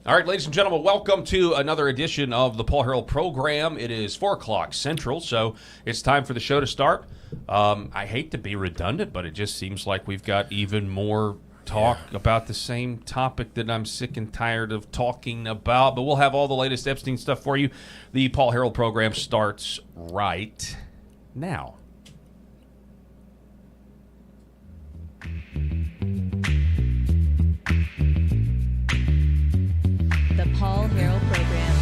All right, ladies and gentlemen, welcome to another edition of the Paul Harrell program. It is 4 o'clock Central, so it's time for the show to start. I hate to be redundant, but it just seems like we've got even more talk about the same topic that I'm sick and tired of talking about. But we'll have all the latest Epstein stuff for you. The Paul Harrell program starts right now. The Paul Harrell Program.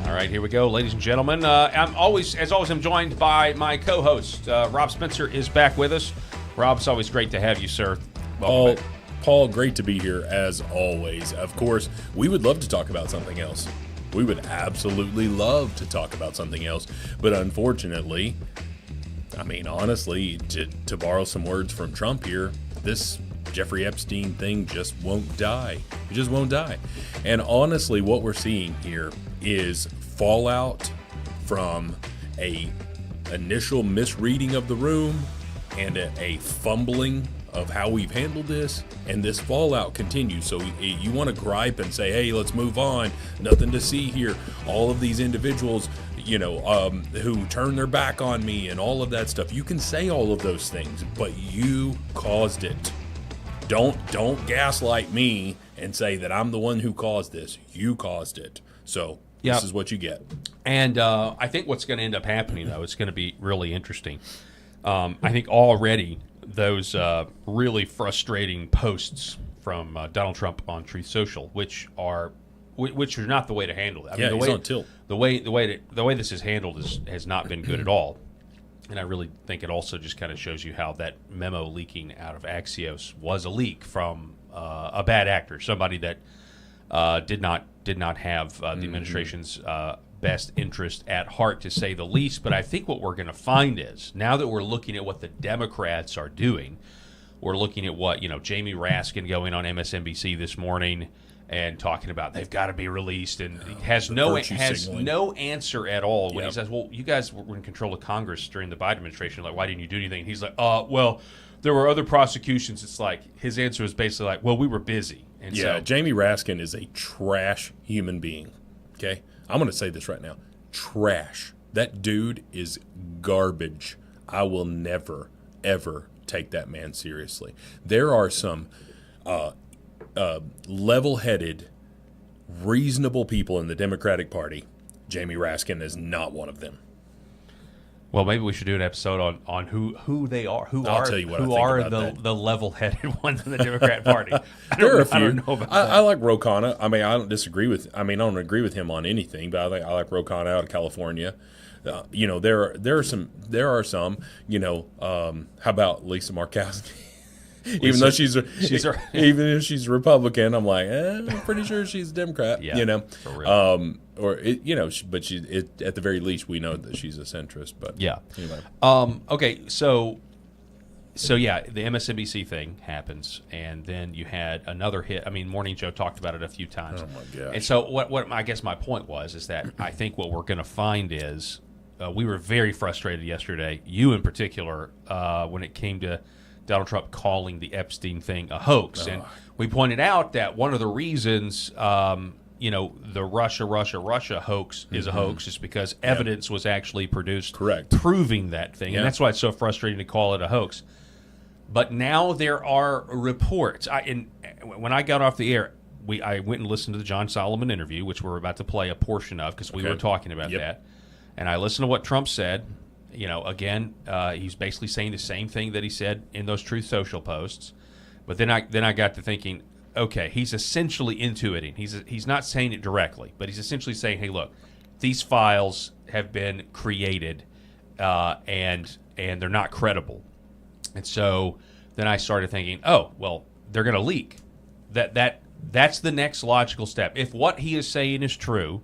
All right, here we go, ladies and gentlemen. I'm joined by my co-host. Rob Spencer is back with us. Rob, it's always great to have you, sir. Paul, great to be here as always. Of course, we would love to talk about something else. We would absolutely love to talk about something else. But unfortunately, honestly, to borrow some words from Trump here, this Jeffrey Epstein thing just won't die. It just won't die. And honestly, what we're seeing here is fallout from a initial misreading of the room and a fumbling of how we've handled this, and this fallout continues. So you want to gripe and say, hey, let's move on, nothing to see here, all of these individuals who turn their back on me and all of that stuff. You can say all of those things, but you caused it. Don't gaslight me and say that I'm the one who caused this. You caused it. So this is what you get. And I think what's going to end up happening, though, it's going to be really interesting. I think already those really frustrating posts from Donald Trump on Truth Social, which are not the way to handle it. He's on tilt. The way this is handled has not been good at all. And I really think it also just kind of shows you how that memo leaking out of Axios was a leak from a bad actor, somebody that did not have the administration's best interest at heart, to say the least. But I think what we're going to find is, now that we're looking at what the Democrats are doing, we're looking at what Jamie Raskin going on MSNBC this morning and talking about they've got to be released, and he has no answer at all when he says, well, you guys were in control of Congress during the Biden administration, like, why didn't you do anything? And he's like, well, there were other prosecutions. It's like his answer is basically like, well, we were busy. And so Jamie Raskin is a trash human being. Okay, I'm going to say this right now: trash. That dude is garbage. I will never ever take that man seriously. There are some level-headed, reasonable people in the Democratic Party. Jamie Raskin is not one of them. Well, maybe we should do an episode on who they are. I'll tell you what I think about that. The level-headed ones in the Democrat Party. There are a few. I don't know about that. I like Ro Khanna. I don't disagree with. I don't agree with him on anything, but I like Ro Khanna out of California. There are some. How about Lisa Murkowski? Even though she's even if she's Republican, I'm like, I'm pretty sure she's a Democrat. Yeah, for real. But at the very least, we know that she's a centrist. But yeah. Anyway. Okay. So yeah, the MSNBC thing happens, and then you had another hit. Morning Joe talked about it a few times. Oh my gosh. And so what I guess my point is that I think what we're going to find is we were very frustrated yesterday, you in particular, when it came to Donald Trump calling the Epstein thing a hoax. And we pointed out that one of the reasons, the Russia hoax is a hoax is because evidence was actually produced proving that thing. And that's why it's so frustrating to call it a hoax. But now there are reports. When I got off the air, I went and listened to the John Solomon interview, which we're about to play a portion of because we were talking about that. And I listened to what Trump said. He's basically saying the same thing that he said in those Truth Social posts. But then I got to thinking, okay, he's essentially intuiting. He's not saying it directly, but he's essentially saying, hey, look, these files have been created, and they're not credible. And so then I started thinking, oh, well, they're going to leak. That's the next logical step. If what he is saying is true,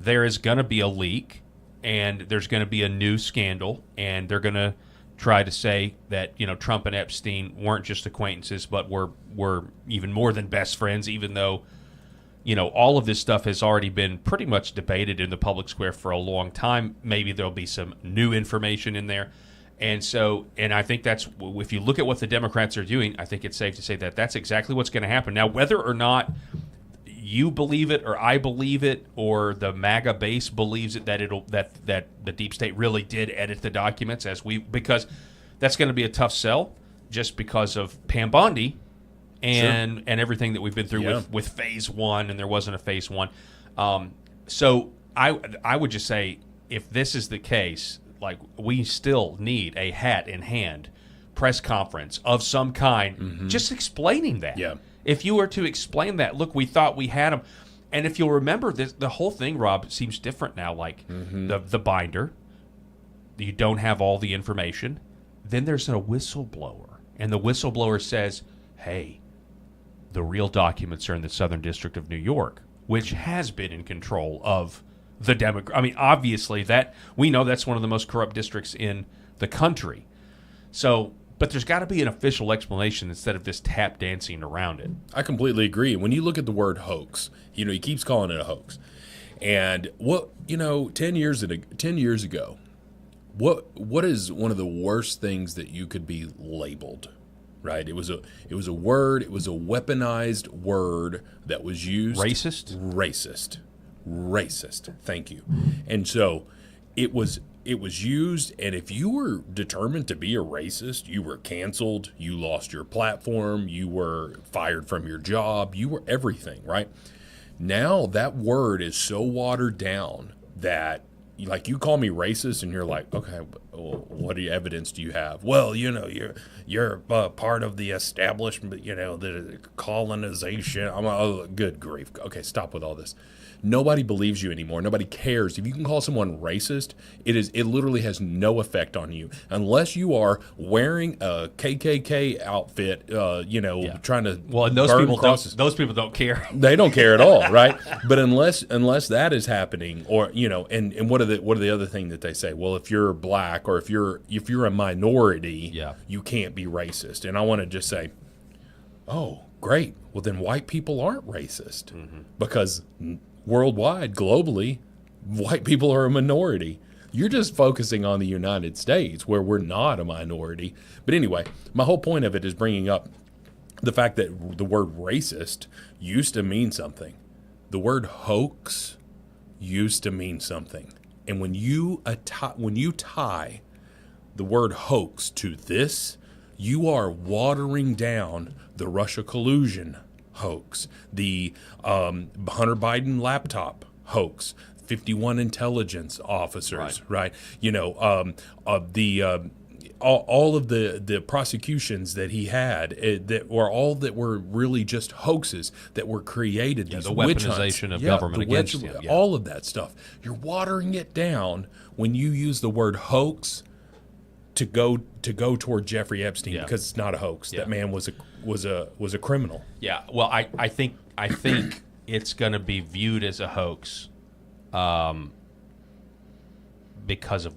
there is going to be a leak. And there's going to be a new scandal, and they're going to try to say that Trump and Epstein weren't just acquaintances, but were even more than best friends. Even though all of this stuff has already been pretty much debated in the public square for a long time. Maybe there'll be some new information in there, And so, and I think that's, if you look at what the Democrats are doing, I think it's safe to say that that's exactly what's going to happen. Now, whether or not you believe it, or I believe it, or the MAGA base believes it, that the deep state really did edit the documents, because that's going to be a tough sell, just because of Pam Bondi and everything that we've been through with phase one, and there wasn't a phase one. So I would just say, if this is the case, like, we still need a hat in hand press conference of some kind, just explaining that. Yeah. If you were to explain that, look, we thought we had them. And if you'll remember, the whole thing, Rob, seems different now. Like the binder, you don't have all the information. Then there's a whistleblower. And the whistleblower says, hey, the real documents are in the Southern District of New York, which has been in control of the Democrat. I mean, obviously, that we know that's one of the most corrupt districts in the country. So, but there's got to be an official explanation instead of this tap dancing around it. I completely agree. When you look at the word hoax, he keeps calling it a hoax. And 10 years ago, what is one of the worst things that you could be labeled? Right? It was a word, it was a weaponized word that was used. Racist. Thank you. And so it was used, and if you were determined to be a racist, you were canceled, you lost your platform, you were fired from your job, you were everything, right? Now that word is so watered down that, like, you call me racist and you're like, okay, well, what evidence do you have? Well, you're part of the establishment, the colonization. Good grief. Okay, stop with all this. Nobody believes you anymore. Nobody cares. If you can call someone racist, it literally has no effect on you unless you are wearing a KKK outfit, trying to and those people don't care. They don't care at all, right? But unless that is happening, or and what are the other thing that they say? Well, if you're black or if you're a minority, you can't be racist. And I want to just say, oh, great. Well, then white people aren't racist because worldwide, globally, white people are a minority. You're just focusing on the United States, where we're not a minority. But anyway, my whole point of it is bringing up the fact that the word racist used to mean something. The word hoax used to mean something. And when you tie the word hoax to this, you are watering down the Russia collusion hoax, the Hunter Biden laptop hoax, 51 intelligence officers, right? All of the prosecutions that he had that were really just hoaxes that were created. The weaponization of government against him. Yeah. All of that stuff. You're watering it down when you use the word hoax to go toward Jeffrey Epstein, because it's not a hoax. That man was a criminal. Yeah. Well, I think it's going to be viewed as a hoax, because of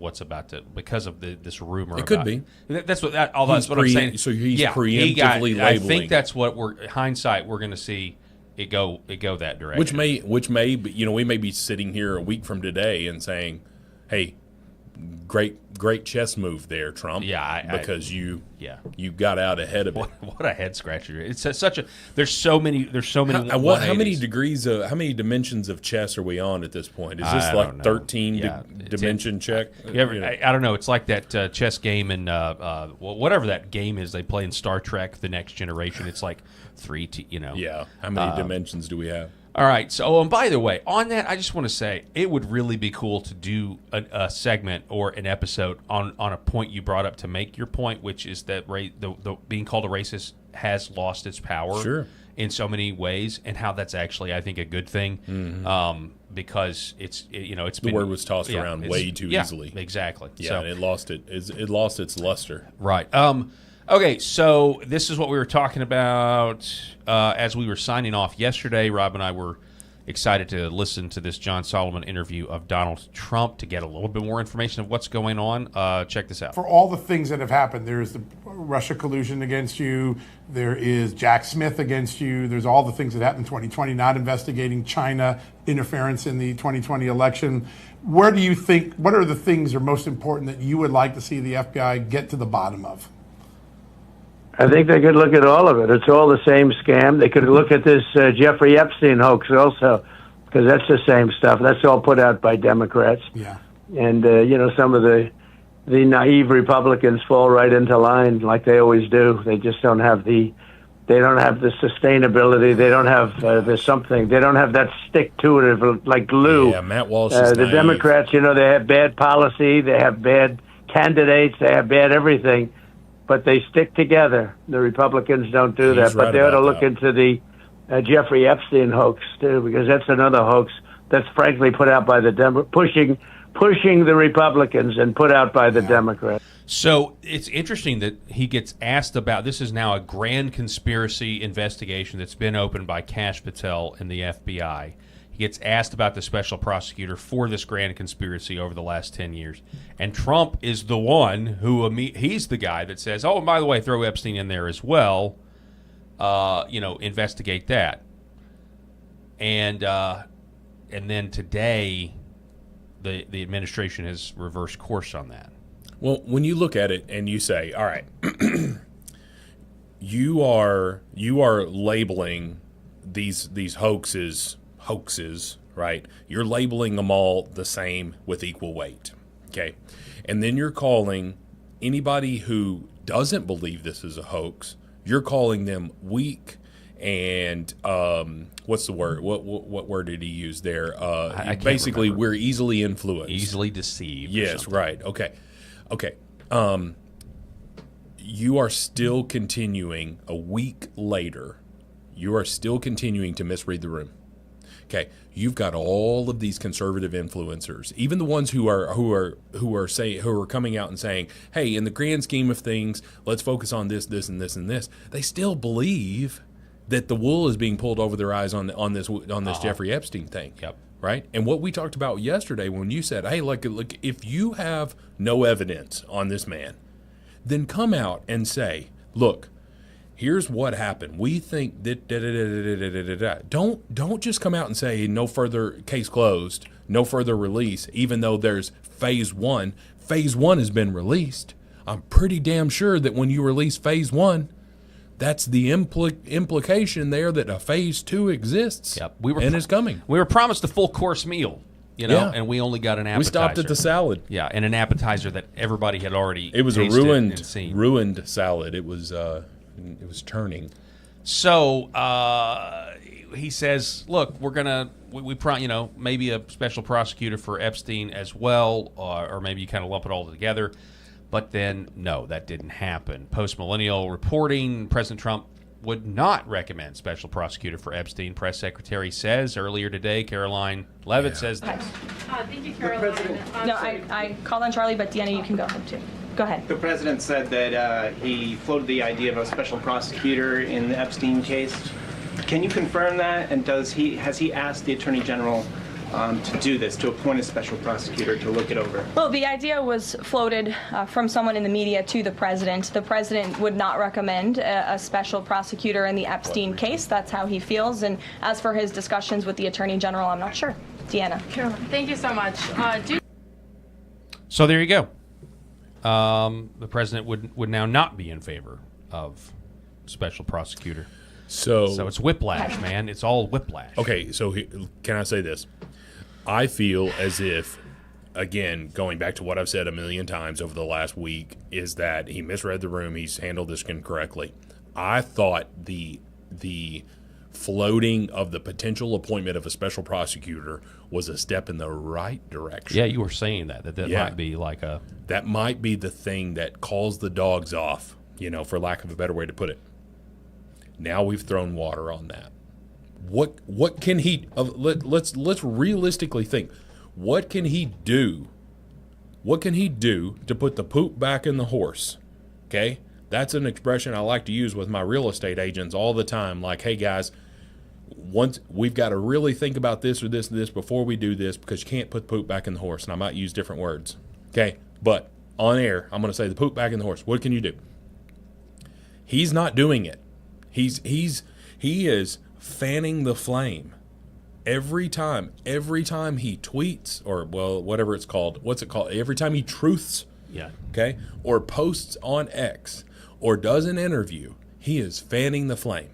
because of this rumor. It could be. That's what I'm saying. So he's preemptively labeling. I think that's what we're going to see it go that direction. Which may we may be sitting here a week from today and saying, hey, great chess move there, Trump. Yeah, because you got out ahead of it. What a head scratcher! It's such a. There's so many. How many dimensions of chess are we on at this point? Is this like 13 dimension check? I don't know. It's like that chess game in whatever that game is they play in Star Trek: The Next Generation. It's like 3. Yeah. How many dimensions do we have? All right. So, and by the way, on that, I just want to say it would really be cool to do a segment or an episode on a point you brought up to make your point, which is that the being called a racist has lost its power in so many ways, and how that's actually, I think, a good thing, because it's the word was tossed around way too easily. Exactly. Yeah, so, and it lost its luster. Right. Okay, so this is what we were talking about as we were signing off yesterday. Rob and I were excited to listen to this John Solomon interview of Donald Trump to get a little bit more information of what's going on. Check this out. For all the things that have happened, there's the Russia collusion against you, there is Jack Smith against you, there's all the things that happened in 2020, not investigating China interference in the 2020 election. Where do you think, what are the things that are most important that you would like to see the FBI get to the bottom of? I think they could look at all of it. It's all the same scam. They could look at this Jeffrey Epstein hoax also, because that's the same stuff. That's all put out by Democrats. Yeah. And, some of the naive Republicans fall right into line like they always do. They just don't have the sustainability. They don't have they don't have that stick to it like glue. Yeah, Matt Walsh is the naive. Democrats, they have bad policy. They have bad candidates. They have bad everything. But they stick together. The Republicans don't do He's that. But right they ought to about look that. into the Jeffrey Epstein hoax too, because that's another hoax that's frankly put out by the pushing the Republicans and put out by the Democrats. So it's interesting that he gets asked about, this is now a grand conspiracy investigation that's been opened by Kash Patel and the FBI. He gets asked about the special prosecutor for this grand conspiracy over the last 10 years. And Trump is the one who, he's the guy that says, oh, and by the way, throw Epstein in there as well, investigate that. And then today, the administration has reversed course on that. Well, when you look at it and you say, all right, you are labeling these hoaxes, right? You're labeling them all the same with equal weight, okay? And then you're calling anybody who doesn't believe this is a hoax, you're calling them weak and what's the word? What word did he use there? I can't basically, remember. we're easily influenced. Easily deceived. or Yes, something. right. Okay. You are still continuing a week later. You are still continuing to misread the room. Okay, you've got all of these conservative influencers, even the ones who are coming out and saying, "Hey, in the grand scheme of things, let's focus on this, this, and this, and this." They still believe that the wool is being pulled over their eyes on this Jeffrey Epstein thing. Yep. Right? And what we talked about yesterday when you said, "Hey, look, if you have no evidence on this man, then come out and say, look, here's what happened. We think that Don't just come out and say no further case closed, no further release, even though there's phase one. Phase one has been released. I'm pretty damn sure that when you release phase one, that's the implication there that a phase two exists. Yep. And is coming. We were promised a full course meal, Yeah. and we only got an appetizer. We stopped at the salad. Yeah, and an appetizer that everybody had already It was a tasted and seen. ruined salad. It was turning. So he says, "Look, we're gonna maybe a special prosecutor for Epstein as well, or maybe you kind of lump it all together." But then, no, that didn't happen. Post-millennial reporting: President Trump would not recommend special prosecutor for Epstein. Press secretary says earlier today. Caroline Levitt says that. Thank you, Caroline. No, I called on Charlie, but Deanna, you can go ahead too. Go ahead. The president said that he floated the idea of a special prosecutor in the Epstein case. Can you confirm that? And has he asked the Attorney General to do this, to appoint a special prosecutor to look it over? Well, the idea was floated from someone in the media to the president. The president would not recommend a special prosecutor in the Epstein case. That's how he feels. And as for his discussions with the Attorney General, I'm not sure. Deanna. Caroline, thank you so much. So there you go. The president would now not be in favor of special prosecutor. So it's whiplash, man. It's all whiplash. Okay, so can I say this? I feel as if, again, going back to what I've said a million times over the last week, is that he misread the room. He's handled this incorrectly. I thought the floating of the potential appointment of a special prosecutor was a step in the right direction. Yeah, you were saying that might be like a... That might be the thing that calls the dogs off, for lack of a better way to put it. Now we've thrown water on that. What can he? Let's realistically think. What can he do? What can he do to put the poop back in the horse? Okay, that's an expression I like to use with my real estate agents all the time. Like, hey guys, once we've got to really think about this or this and this before we do this, because you can't put poop back in the horse. And I might use different words. Okay. But on air, I'm going to say the poop back in the horse. What can you do? He's not doing it. He is fanning the flame every time he tweets, or whatever it's called. What's it called? Every time he truths. Yeah. Okay. Or posts on X or does an interview, he is fanning the flame.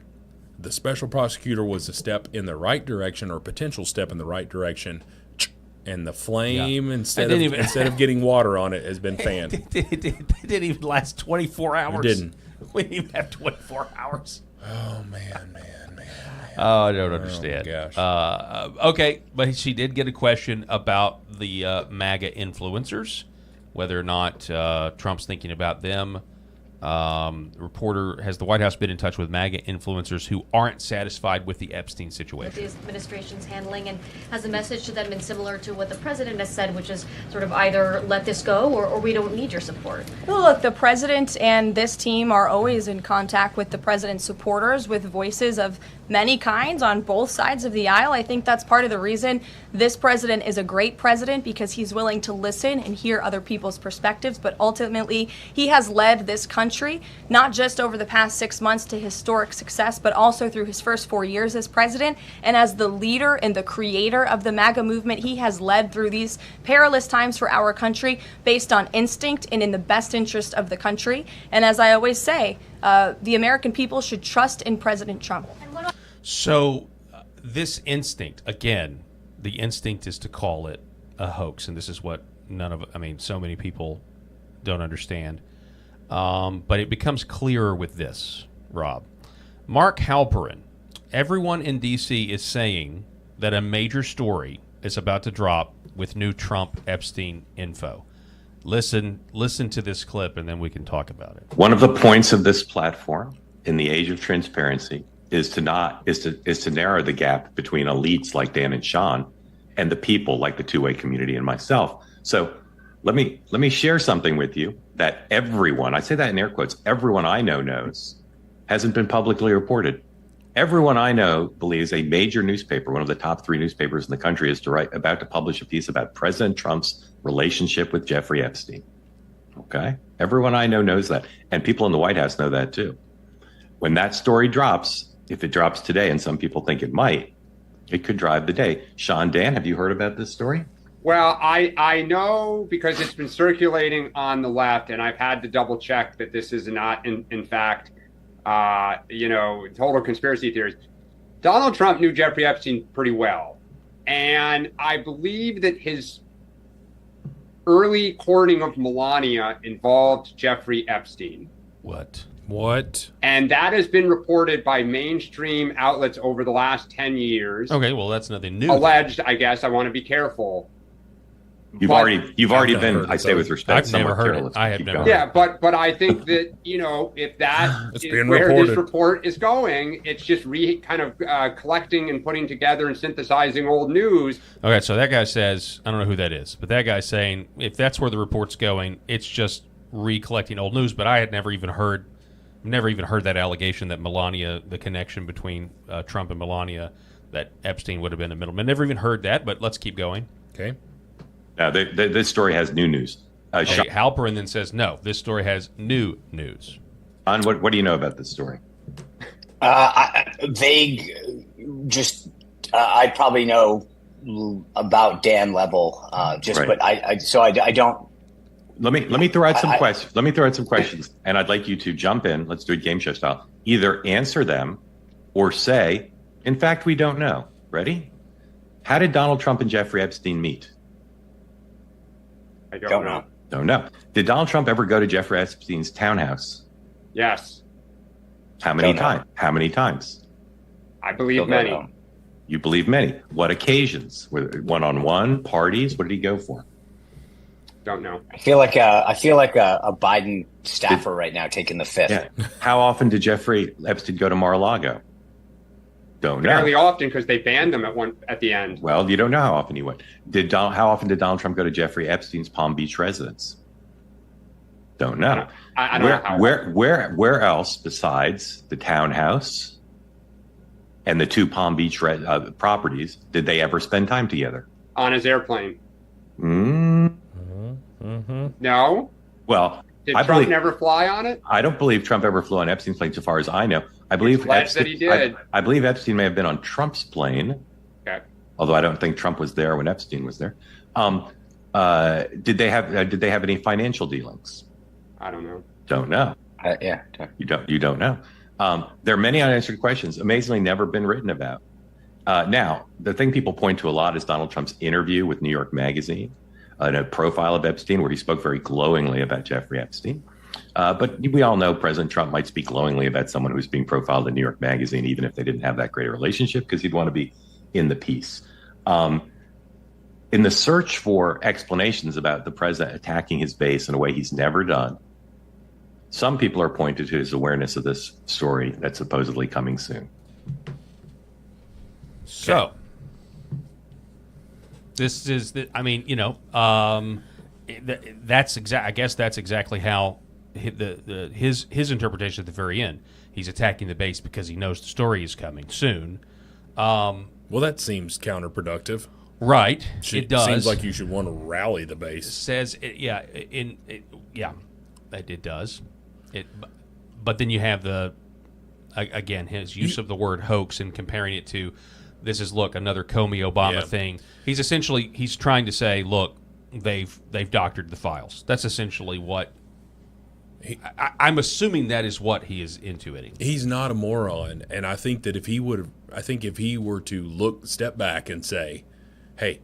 The special prosecutor was a step in the right direction, or potential step in the right direction. And the flame, instead of getting water on it, has been fanned. It didn't even last 24 hours. It didn't. We didn't even have 24 hours. Oh, man. Oh, I don't understand. Oh, gosh. Okay, but she did get a question about the MAGA influencers, whether or not Trump's thinking about them. Reporter, has the White House been in touch with MAGA influencers who aren't satisfied with the Epstein situation? The administration's handling, and has the message to them been similar to what the president has said, which is sort of either let this go or we don't need your support? Well, look, the president and this team are always in contact with the president's supporters, with voices of many kinds on both sides of the aisle. I think that's part of the reason this president is a great president, because he's willing to listen and hear other people's perspectives. But ultimately, he has led this country, not just over the past 6 months to historic success, but also through his first 4 years as president. And as the leader and the creator of the MAGA movement, he has led through these perilous times for our country based on instinct and in the best interest of the country. And as I always say, the American people should trust in President Trump. So this instinct, again, the instinct is to call it a hoax, and this is what so many people don't understand. But it becomes clearer with this, Rob. Mark Halperin, everyone in D.C. is saying that a major story is about to drop with new Trump Epstein info. Listen to this clip, and then we can talk about it. One of the points of this platform in the age of transparency is to narrow the gap between elites like Dan and Sean and the people like the two-way community and myself. So let me share something with you that everyone, I say that in air quotes, everyone I know knows, hasn't been publicly reported. Everyone I know believes a major newspaper, one of the top 3 newspapers in the country, is about to publish a piece about President Trump's relationship with Jeffrey Epstein. Okay? Everyone I know knows that. And people in the White House know that too. When that story drops, if it drops today, and some people think it might, it could drive the day. Sean, Dan, have you heard about this story? Well, I know because it's been circulating on the left, and I've had to double check that this is not, in fact, total conspiracy theories. Donald Trump knew Jeffrey Epstein pretty well. And I believe that his early courting of Melania involved Jeffrey Epstein. What? And that has been reported by mainstream outlets over the last 10 years. Okay, well, that's nothing new. Alleged, I guess. I want to be careful. You've already been, I say with respect, I've never heard it. I have never heard it. Yeah, but I think that, if that It's is being where reported. this report is going, it's just collecting and putting together and synthesizing old news. Okay, so that guy says, I don't know who that is, but that guy's saying if that's where the report's going, it's just recollecting old news. But I had never even heard that allegation that Melania, the connection between Trump and Melania, that Epstein would have been the middleman. Never even heard that, but let's keep going. Okay. Now, this story has new news. Okay, Halperin then says, no, this story has new news. Sean, what do you know about this story? Vague, I probably know about Dan level, Right. but I don't. Let me throw out some questions. Let me throw out some questions, and I'd like you to jump in. Let's do it game show style. Either answer them or say, in fact, we don't know. Ready? How did Donald Trump and Jeffrey Epstein meet? I don't know. Don't know. Did Donald Trump ever go to Jeffrey Epstein's townhouse? Yes. How many Don't know. times? How many times? I believe Still don't many. know. You believe many. What occasions? Were it one-on-one parties? What did he go for? Don't know. I feel like a Biden staffer right now taking the fifth. Yeah. How often did Jeffrey Epstein go to Mar-a-Lago? Don't know. Fairly often because they banned them at the end. Well, you don't know how often he went. How often did Donald Trump go to Jeffrey Epstein's Palm Beach residence? Don't know. I don't know how. Where else besides the townhouse and the two Palm Beach properties, did they ever spend time together? On his airplane. Mm-hmm. No. Well, Did Trump never fly on it? I don't believe Trump ever flew on Epstein's plane, so far as I know. I believe that he did. I believe Epstein may have been on Trump's plane. Okay. Although I don't think Trump was there when Epstein was there. Did they have any financial dealings? I don't know. Don't know. Yeah. You don't know. There are many unanswered questions, amazingly never been written about. Now, the thing people point to a lot is Donald Trump's interview with New York Magazine, a profile of Epstein where he spoke very glowingly about Jeffrey Epstein. But we all know President Trump might speak glowingly about someone who's being profiled in New York Magazine, even if they didn't have that great a relationship, because he'd want to be in the piece. In the search for explanations about the president attacking his base in a way he's never done, some people are pointed to his awareness of this story that's supposedly coming soon. So, this is the, I mean, that's I guess that's exactly how his interpretation at the very end. He's attacking the base because he knows the story is coming soon. Well, that seems counterproductive. Right, it does. Seems like you should want to rally the base. Says, it does. But then you have again his use of the word hoax and comparing it to this is another Comey Obama thing. He's trying to say, look, they've doctored the files. That's essentially what I'm assuming that is what he is intuiting. He's not a moron, and I think that if he were to step back and say, hey,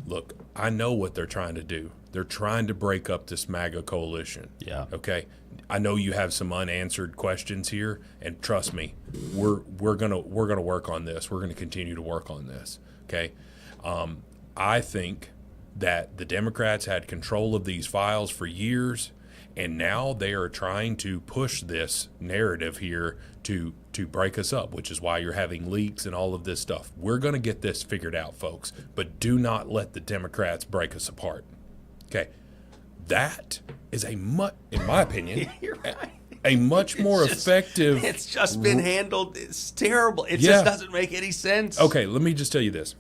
look, I know what they're trying to do. They're trying to break up this MAGA coalition. Yeah. Okay. I know you have some unanswered questions here, and trust me, we're gonna work on this. We're gonna continue to work on this. Okay. I think that the Democrats had control of these files for years, and now they are trying to push this narrative here to break us up, which is why you're having leaks and all of this stuff. We're going to get this figured out, folks, but do not let the Democrats break us apart. Okay. That is in my opinion, a much more effective. It's just been handled. It's terrible. It just doesn't make any sense. Okay, let me just tell you this.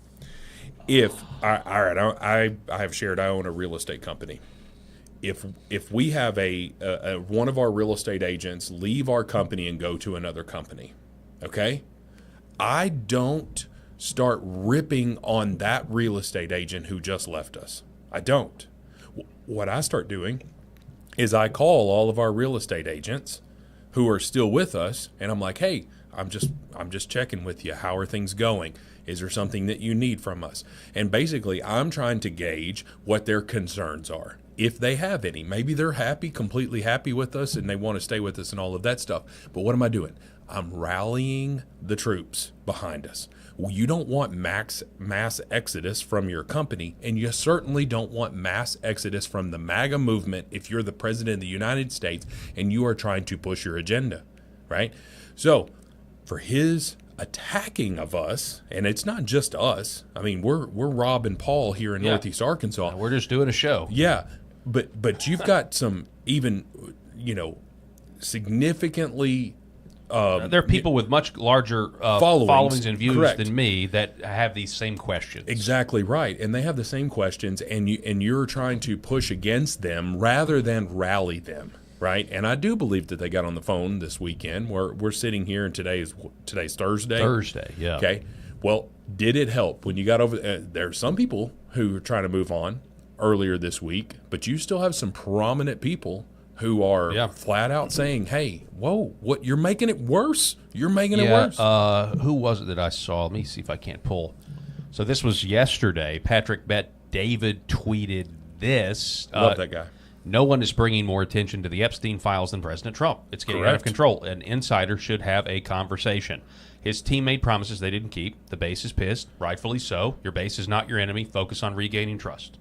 I have shared, I own a real estate company. If we have one of our real estate agents leave our company and go to another company, okay, I don't start ripping on that real estate agent who just left us. I don't. What I start doing is I call all of our real estate agents who are still with us, and I'm like, hey, I'm just checking with you. How are things going? Is there something that you need from us? And basically, I'm trying to gauge what their concerns are, if they have any. Maybe they're completely happy with us, and they want to stay with us and all of that stuff. But what am I doing? I'm rallying the troops behind us. You don't want mass exodus from your company, and you certainly don't want mass exodus from the MAGA movement if you're the president of the United States and you are trying to push your agenda, right? So for his attacking of us, and it's not just us. I mean, we're Rob and Paul here in Northeast Arkansas. We're just doing a show. Yeah, but you've got some even, significantly. There are people with much larger followings and views than me that have these same questions. Exactly right, and they have the same questions, and you're trying to push against them rather than rally them, right? And I do believe that they got on the phone this weekend. We're sitting here, and today's Thursday. Thursday, yeah. Okay. Well, did it help when you got over? There are some people who are trying to move on earlier this week, but you still have some prominent people who are flat out saying, hey, whoa, what, you're making it worse? You're making it worse? Who was it that I saw? Let me see if I can't pull. So this was yesterday. Patrick Bet David tweeted this. Love that guy. No one is bringing more attention to the Epstein files than President Trump. It's getting out of control. An insider should have a conversation. His team made promises they didn't keep. The base is pissed, rightfully so. Your base is not your enemy. Focus on regaining trust.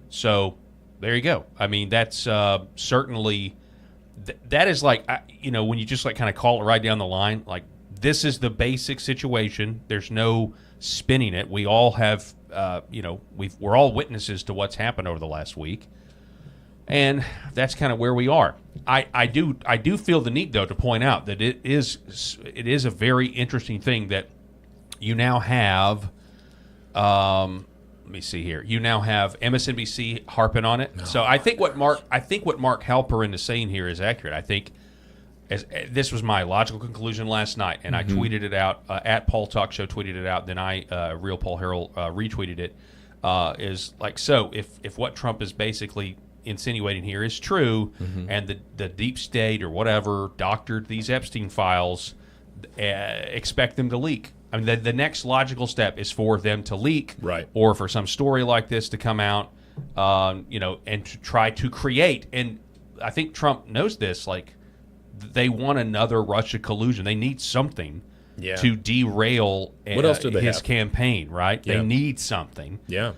So there you go. I mean, that's certainly that is like, when you just kind of call it right down the line, like this is the basic situation. There's no spinning it. We all have, we're all witnesses to what's happened over the last week. And that's kind of where we are. I do feel the need, though, to point out that it is a very interesting thing that you now have, let me see here. You now have MSNBC harping on it. So I think what Mark Halperin is saying here is accurate. I think this was my logical conclusion last night, and I tweeted it out at Paul Talk Show. Tweeted it out. Then Real Paul Harrell retweeted it. Is like, so if what Trump is basically insinuating here is true, and the deep state or whatever doctored these Epstein files, expect them to leak. I mean, the next logical step is for them to leak, right, or for some story like this to come out, and to try to create. And I think Trump knows this. Like, they want another Russia collusion. They need something to derail what else do they his have? Campaign. Right? Yeah. They need something. Yeah.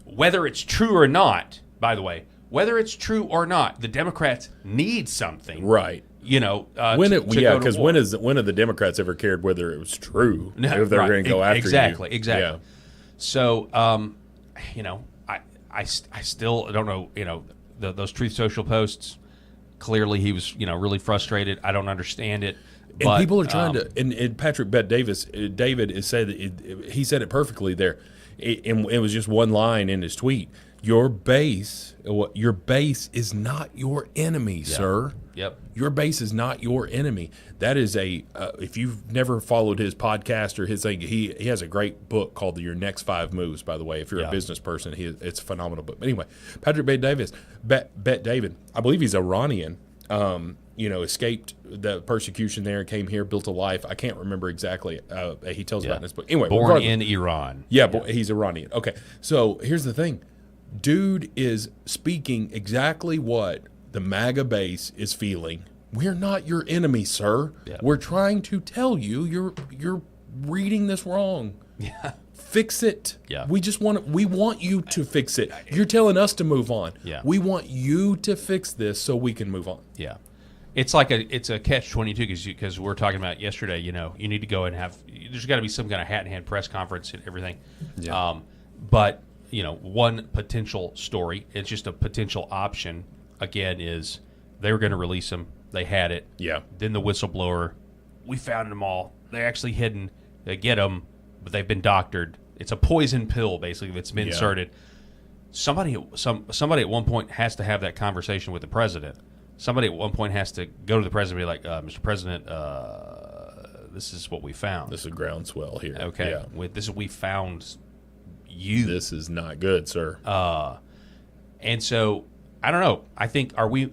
Whether it's true or not, by the way, whether it's true or not, the Democrats need something. Right. Because when have the Democrats ever cared whether it was true? No, if they're right. going to go after Exactly. you? Yeah. So, I still don't know. Those Truth Social posts. Clearly, he was really frustrated. I don't understand it. And people are trying to. And Patrick David is said that he said it perfectly there. It was just one line in his tweet. Your base is not your enemy, sir. Yep. Your base is not your enemy. That is if you've never followed his podcast or his thing, he has a great book called Your Next 5 Moves, by the way. If you're a business person, it's a phenomenal book. But anyway, Patrick Bet David, I believe he's Iranian, escaped the persecution there, came here, built a life. I can't remember exactly. He tells about in this book. Anyway, born in Iran. Yeah, he's Iranian. Okay, so here's the thing. Dude is speaking exactly what the MAGA base is feeling. We're not your enemy, sir. Yeah. We're trying to tell you you're reading this wrong. Yeah. Fix it. Yeah. We want you to fix it. You're telling us to move on. Yeah. We want you to fix this so we can move on. Yeah. It's like it's a catch-22 because we're talking about yesterday. You need to go and there's got to be some kind of hat-in-hand press conference and everything. Yeah. But one potential story, it's just a potential option. Again, is they were going to release them. They had it. Yeah. Then the whistleblower, we found them all. They're actually hidden. They get them, but they've been doctored. It's a poison pill basically that's been inserted. Somebody at one point has to have that conversation with the president. Somebody at one point has to go to the president and be like, Mr. President, this is what we found. This is groundswell here. Okay. Yeah. We found you. This is not good, sir. And so I don't know. I think are we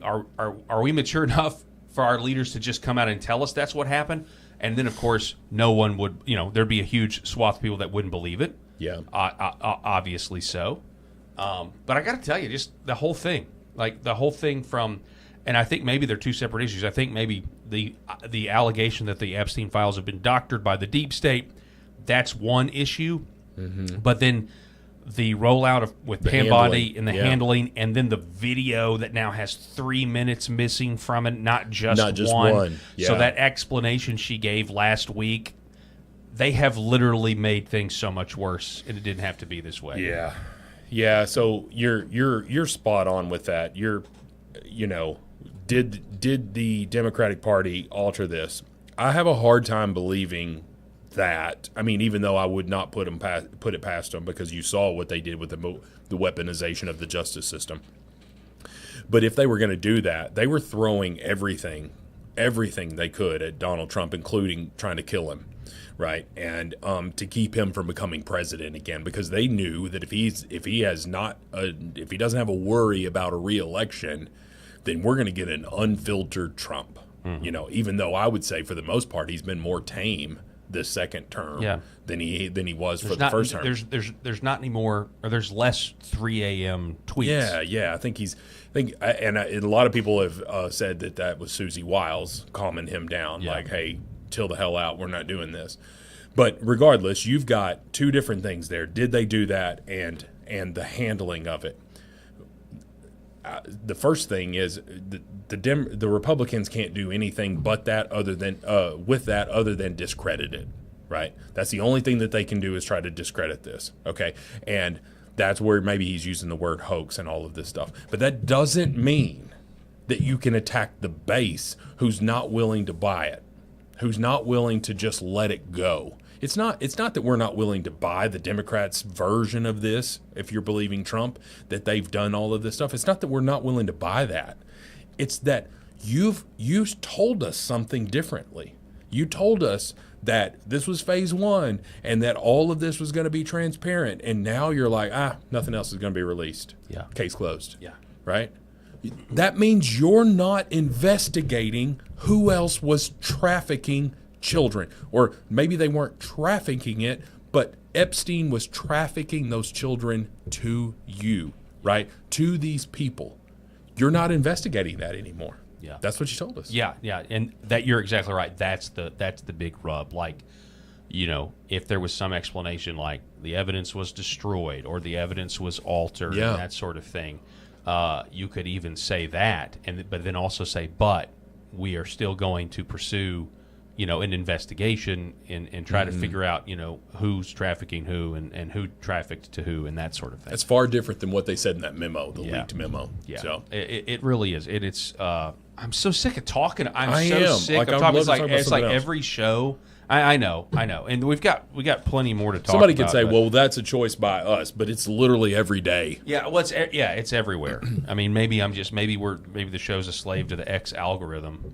mature enough for our leaders to just come out and tell us that's what happened? And then of course no one would. There'd be a huge swath of people that wouldn't believe it. Yeah. Obviously so. But I got to tell you, just the whole thing, from, and I think maybe they're two separate issues. I think maybe the allegation that the Epstein files have been doctored by the deep state, that's one issue. Mm-hmm. But then the rollout with Pam Bondi and the handling, and then the video that now has 3 minutes missing from it, not just one. Yeah. So that explanation she gave last week, they have literally made things so much worse, and it didn't have to be this way. Yeah. Yeah, so you're spot on with that. Did the Democratic Party alter this? I have a hard time believing that. I mean, even though I would not put it past them, because you saw what they did with the weaponization of the justice system. But if they were going to do that, they were throwing everything they could at Donald Trump, including trying to kill him, right? And to keep him from becoming president again, because they knew that if he doesn't have a worry about a re-election, then we're going to get an unfiltered Trump. Mm-hmm. Even though I would say for the most part he's been more tame this second term than he was for the first term. There's not any more, or there's less 3 a.m. tweets. Yeah. I think a lot of people have said that was Susie Wiles calming him down, like, hey, chill the hell out, we're not doing this. But regardless, you've got two different things there. Did they do that, and the handling of it? The first thing is the Republicans can't do anything but that other than discredit it, right? That's the only thing that they can do is try to discredit this, okay? And that's where maybe he's using the word hoax and all of this stuff. But that doesn't mean that you can attack the base who's not willing to buy it, who's not willing to just let it go. It's not that we're not willing to buy the Democrats' version of this, if you're believing Trump, that they've done all of this stuff. It's not that we're not willing to buy that. It's that you told us something differently. You told us that this was phase one and that all of this was going to be transparent. And now you're like, nothing else is going to be released. Yeah. Case closed. Yeah. Right? That means you're not investigating who else was trafficking children. Or maybe they weren't trafficking it, but Epstein was trafficking those children to you, right? To these people. You're not investigating that anymore. Yeah. That's what you told us. Yeah, yeah. And that you're exactly right. That's the big rub. Like, if there was some explanation like the evidence was destroyed or the evidence was altered and that sort of thing, you could even say that, but then also say, but we are still going to pursue an investigation and try to figure out, who's trafficking who and who trafficked to who and that sort of thing. That's far different than what they said in that memo, the leaked memo. Yeah, so it really is. It's I'm so sick of talking. I so am. sick of I'd talking. love to talk about It's like something else. every show. I know, and we got plenty more to talk. Somebody about. could say, but- well, that's a choice by us, but it's literally every day. Yeah, well, it's everywhere. I mean, maybe the show's a slave to the X algorithm.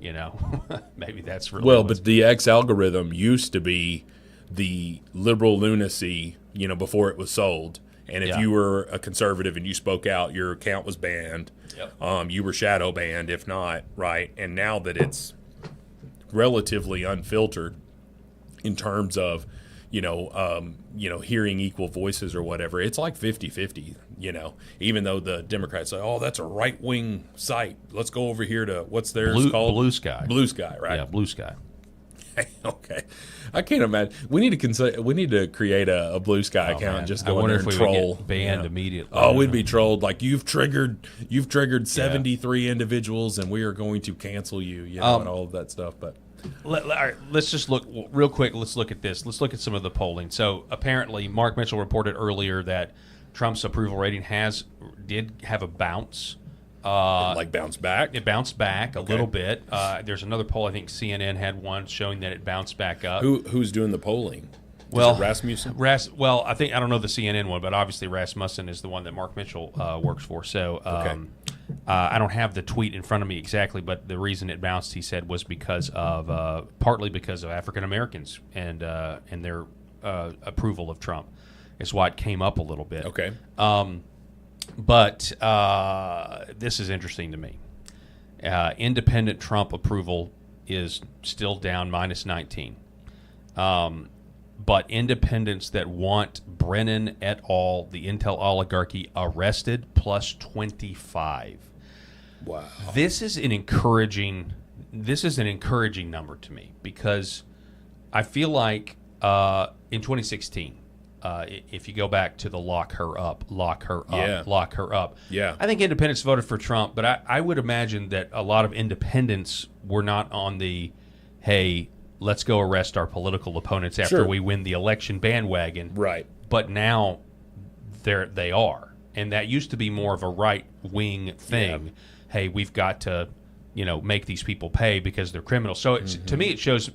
Maybe that's really But the X algorithm used to be the liberal lunacy, before it was sold. And if you were a conservative and you spoke out, your account was banned. Yep. You were shadow banned, if not, right? And now that it's relatively unfiltered in terms of, hearing equal voices or whatever, it's like 50-50, even though the Democrats say, oh, that's a right-wing site. Let's go over here to, what's theirs called? Blue Sky. Blue Sky, right? Yeah, Blue Sky. Okay. I can't imagine. We need to create a Blue Sky account and just go in there and troll. Would get banned immediately. Oh, we'd be trolled. Like you've triggered 73 individuals, and we are going to cancel you. And all of that stuff. But all right, let's just look real quick. Let's look at this. Let's look at some of the polling. So apparently, Mark Mitchell reported earlier that Trump's approval rating did have a bounce. Bounced back. It bounced back a little bit. There's another poll. I think CNN had one showing that it bounced back up. Who's doing the polling? Well, is it Rasmussen? I don't know the CNN one, but obviously Rasmussen is the one that Mark Mitchell works for. So I don't have the tweet in front of me exactly, but the reason it bounced, he said, was because of partly because of African Americans and their approval of Trump. Is why it came up a little bit. Okay. But this is interesting to me. Independent Trump approval is still down -19. But independents that want Brennan et al., the Intel oligarchy, arrested, +25. Wow. This is an encouraging number to me because I feel like in 2016, if you go back to the lock her up. Yeah. I think independents voted for Trump, but I would imagine that a lot of independents were not on the, hey, let's go arrest our political opponents after we win the election bandwagon. Right. But now they are. And that used to be more of a right-wing thing. Yeah. Hey, we've got to make these people pay because they're criminals. So to me, it shows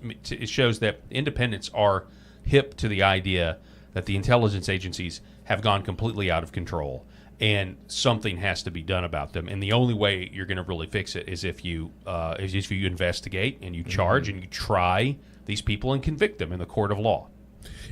that independents are hip to the idea that the intelligence agencies have gone completely out of control and something has to be done about them. And the only way you're going to really fix it is if you investigate and you charge and you try these people and convict them in the court of law.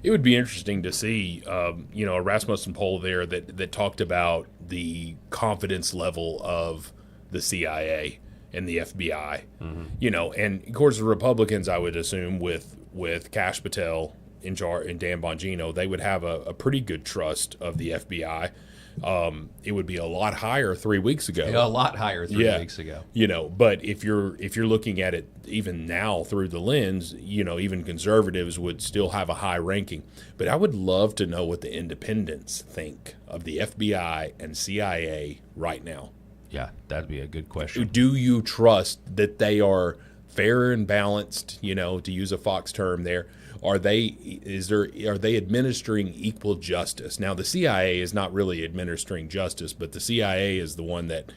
It would be interesting to see, a Rasmussen poll there that talked about the confidence level of the CIA and the FBI. And of course the Republicans, I would assume, with Kash Patel in charge and Dan Bongino, they would have a pretty good trust of the FBI. It would be a lot higher 3 weeks ago. A lot higher 3 weeks ago. But if you're looking at it even now through the lens, even conservatives would still have a high ranking. But I would love to know what the independents think of the FBI and CIA right now. Yeah, that'd be a good question. Do you trust that they are fair and balanced, to use a Fox term there? Are they administering equal justice? Now, the CIA is not really administering justice, but the CIA is the one that,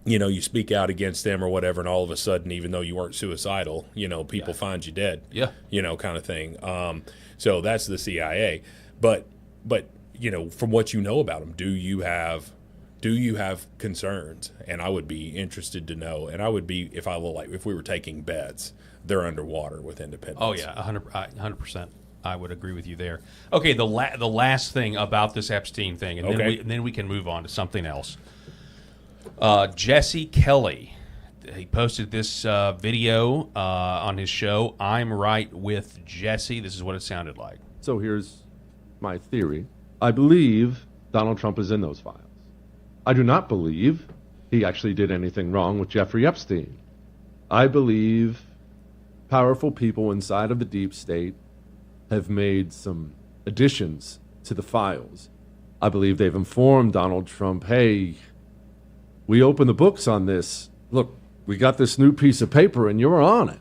you speak out against them or whatever, and all of a sudden, even though you weren't suicidal, people find you dead. Yeah. Kind of thing. So that's the CIA. But from what you know about them, do you have concerns? And I would be interested to know. And I would be, if we were taking bets, they're underwater with independence. Oh yeah, 100%. I would agree with you there. Okay, the last thing about this Epstein thing, and then we can move on to something else. Jesse Kelly, he posted this video on his show, I'm Right with Jesse. This is what it sounded like. So here's my theory. I believe Donald Trump is in those files. I do not believe he actually did anything wrong with Jeffrey Epstein. I believe powerful people inside of the deep state have made some additions to the files. I believe they've informed Donald Trump, hey, we opened the books on this. Look, we got this new piece of paper and you're on it.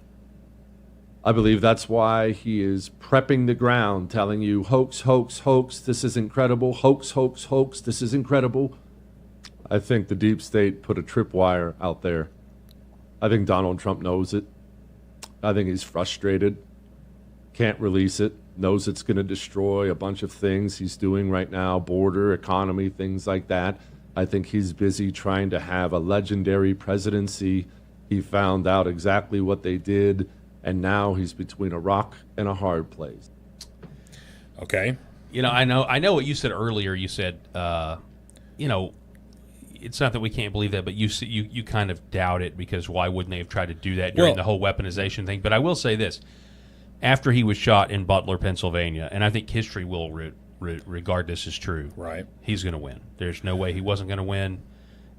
I believe that's why he is prepping the ground, telling you, hoax, hoax, hoax, this is incredible. Hoax, hoax, hoax, this is incredible. I think the deep state put a tripwire out there. I think Donald Trump knows it. I think he's frustrated, can't release it, knows it's going to destroy a bunch of things he's doing right now, border, economy, things like that. I think he's busy trying to have a legendary presidency. He found out exactly what they did, and now he's between a rock and a hard place. Okay. I know what you said earlier. You said, it's not that we can't believe that, but you kind of doubt it because why wouldn't they have tried to do that during the whole weaponization thing? But I will say this. After he was shot in Butler, Pennsylvania, and I think history will regard this as true. Right. He's going to win. There's no way he wasn't going to win.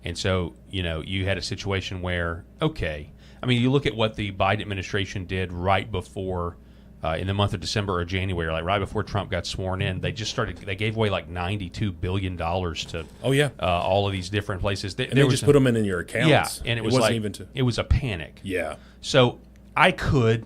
And so, you had a situation where, you look at what the Biden administration did right before, in the month of December or January, like right before Trump got sworn in, they gave away like $92 billion to all of these different places. They just put them in your accounts. Yeah, and it was it was a panic. Yeah. So I could,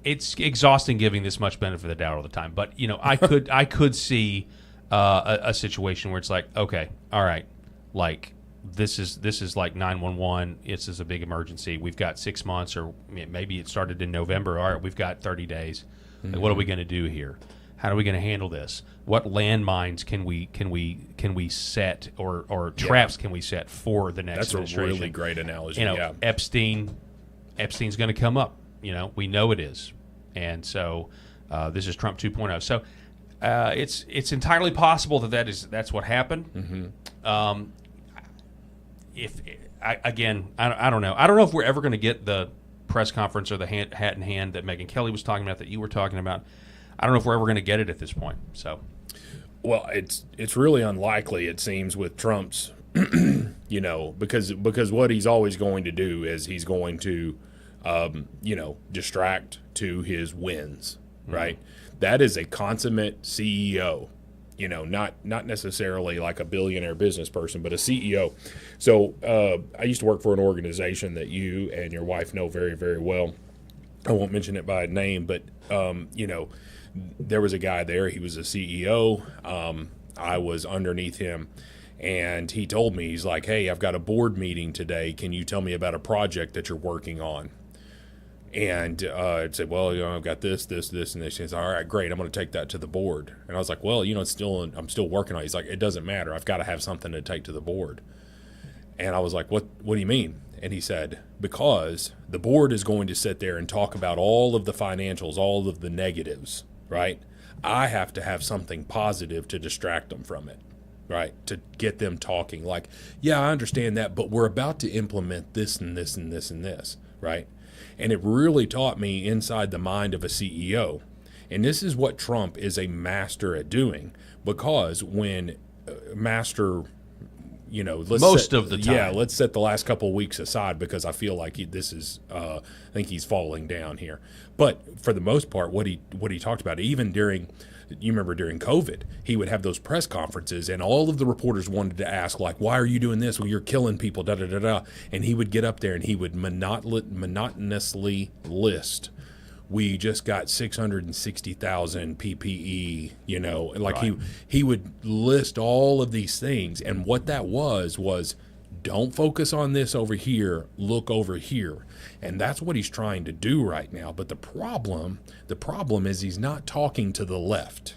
it's exhausting giving this much benefit of the doubt all the time, but I could see a situation where it's like, okay, all right, like this is like 911. This is a big emergency. We've got 6 months, or maybe it started in November. All right, we've got 30 days. Like, what are we going to do here? How are we going to handle this? What landmines can we set or traps can we set for the next administration? That's a really great analogy. Epstein's going to come up. We know it is, and so this is Trump 2.0. So it's entirely possible that's what happened. Mm-hmm. I don't know. I don't know if we're ever going to get the press conference or the hat in hand that Megyn Kelly was talking about, that you were talking about. I don't know if we're ever going to get it at this point. So, well, it's really unlikely, it seems, with Trump's, because what he's always going to do is he's going to, distract to his wins, right? Mm-hmm. That is a consummate CEO. Not necessarily like a billionaire business person, but a CEO. So I used to work for an organization that you and your wife know very, very well. I won't mention it by name, but, there was a guy there. He was a CEO. I was underneath him, and he told me, he's like, hey, I've got a board meeting today. Can you tell me about a project that you're working on? And I'd say, well, I've got this, and this. He says, all right, great. I'm going to take that to the board. And I was like, well, I'm still working on it. He's like, it doesn't matter. I've got to have something to take to the board. And I was like, what do you mean? And he said, because the board is going to sit there and talk about all of the financials, all of the negatives, right? I have to have something positive to distract them from it, right? To get them talking like, yeah, I understand that, but we're about to implement this and this and this and this, right? And it really taught me inside the mind of a CEO. And this is what Trump is a master at doing, because when master, let's set the last couple of weeks aside, because I feel like I think he's falling down here. But for the most part, what he talked about, even during COVID, he would have those press conferences, and all of the reporters wanted to ask, like, why are you doing this? Well, you're killing people, da-da-da-da. And he would get up there and he would monotonously list, we just got 660,000 PPE, right. He would list all of these things. And what that was Don't focus on this over here. Look over here. And that's what he's trying to do right now. But the problem is he's not talking to the left.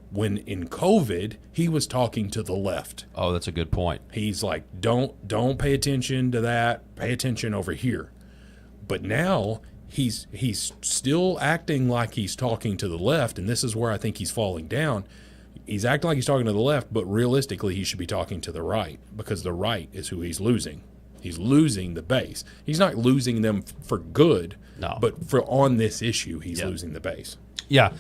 When in COVID, he was talking to the left. Oh, that's a good point. He's like, don't pay attention to that. Pay attention over here. But now he's still acting like he's talking to the left, and this is where I think he's falling down. He's acting like he's talking to the left, but realistically he should be talking to the right, because the right is who he's losing. He's losing the base. He's not losing them for good, but for on this issue, he's losing the base. Yeah.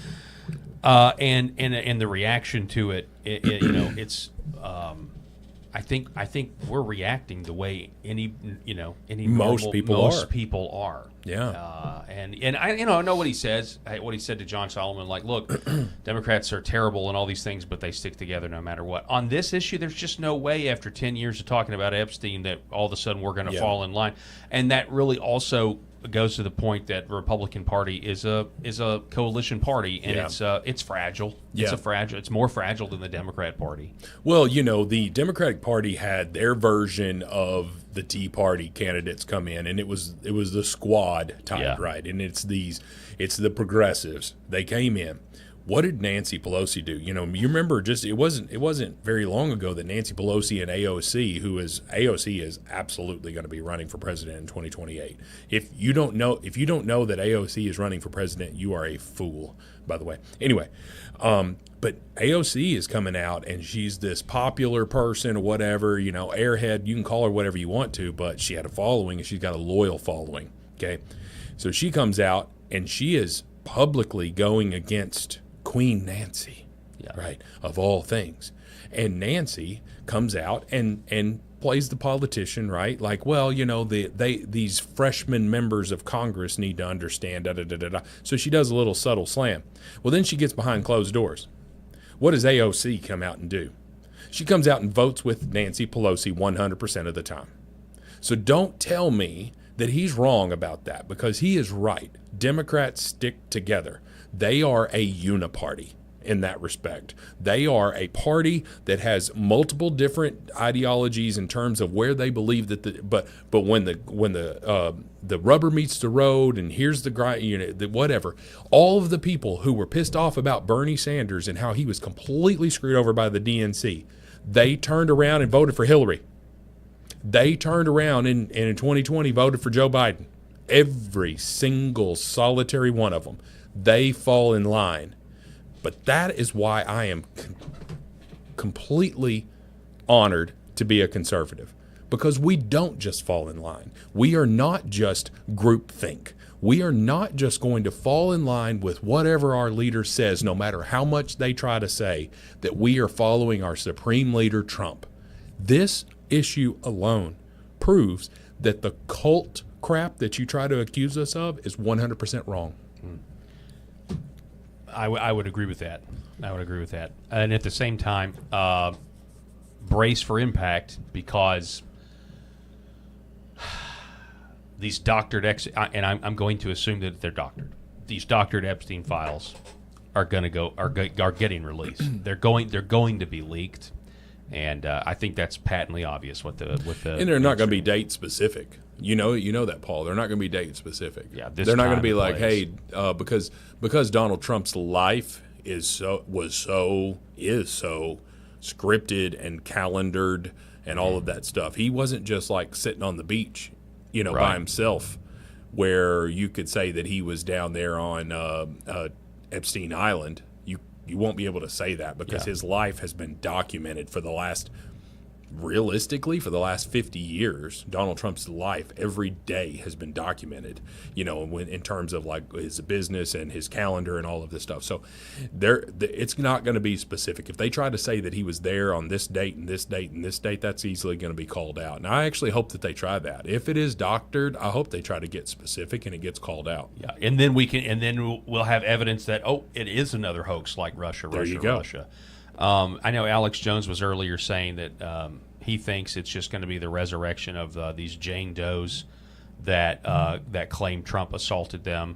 And the reaction to it, it's I think we're reacting the way most people are. Yeah. And I know what he says. What he said to John Solomon, like, look, Democrats are terrible and all these things, but they stick together no matter what. On this issue, there's just no way after 10 years of talking about Epstein that all of a sudden we're going to fall in line. And that really also goes to the point that the Republican Party is a coalition party, and it's fragile. It's more fragile than the Democrat Party. Well, the Democratic Party had their version of the Tea Party candidates come in, and it was the squad type, right? And it's the progressives. They came in. What did Nancy Pelosi do? You remember it wasn't very long ago that Nancy Pelosi and AOC is absolutely going to be running for president in 2028. If you don't know that AOC is running for president, you are a fool, by the way. Anyway, but AOC is coming out, and she's this popular person or whatever, airhead, you can call her whatever you want to, but she had a following, and she's got a loyal following, okay? So she comes out, and she is publicly going against Queen Nancy, right, of all things. And Nancy comes out and plays the politician, right? Like, well, these freshman members of Congress need to understand, da-da-da-da-da. So she does a little subtle slam. Well, then she gets behind closed doors. What does AOC come out and do? She comes out and votes with Nancy Pelosi 100% of the time. So don't tell me that he's wrong about that, because he is right. Democrats stick together. They are a uniparty in that respect. They are a party that has multiple different ideologies in terms of where they believe that but when the rubber meets the road, and here's the grind, whatever, all of the people who were pissed off about Bernie Sanders and how he was completely screwed over by the DNC, they turned around and voted for Hillary. They turned around and in 2020 voted for Joe Biden. Every single solitary one of them. They fall in line. But that is why I am completely honored to be a conservative, because we don't just fall in line. We are not just groupthink. We are not just going to fall in line with whatever our leader says, no matter how much they try to say that we are following our supreme leader, Trump. This issue alone proves that the cult crap that you try to accuse us of is 100% wrong. I would agree with that. And at the same time, brace for impact, because these doctored and I'm going to assume that they're doctored. These doctored Epstein files are getting released. They're going to be leaked, and I think that's patently obvious. And they're not going to be date specific. You know that, Paul. They're not going to be date specific. Yeah, they're not going to be like, hey, because Donald Trump's life is so scripted and calendared and all of that stuff. He wasn't just like sitting on the beach, by himself, where you could say that he was down there on Epstein Island. You won't be able to say that, because his life has been documented for the last 50 years. Donald Trump's life every day has been documented, in terms of like his business and his calendar and all of this stuff. So it's not going to be specific. If they try to say that he was there on this date and this date and this date, that's easily going to be called out. And I actually hope that they try that. If it is doctored, I hope they try to get specific and it gets called out. Yeah, and then we'll have evidence that it is another hoax like Russia. There you go. Russia. I know Alex Jones was earlier saying that he thinks it's just going to be the resurrection of these Jane Does that claim Trump assaulted them,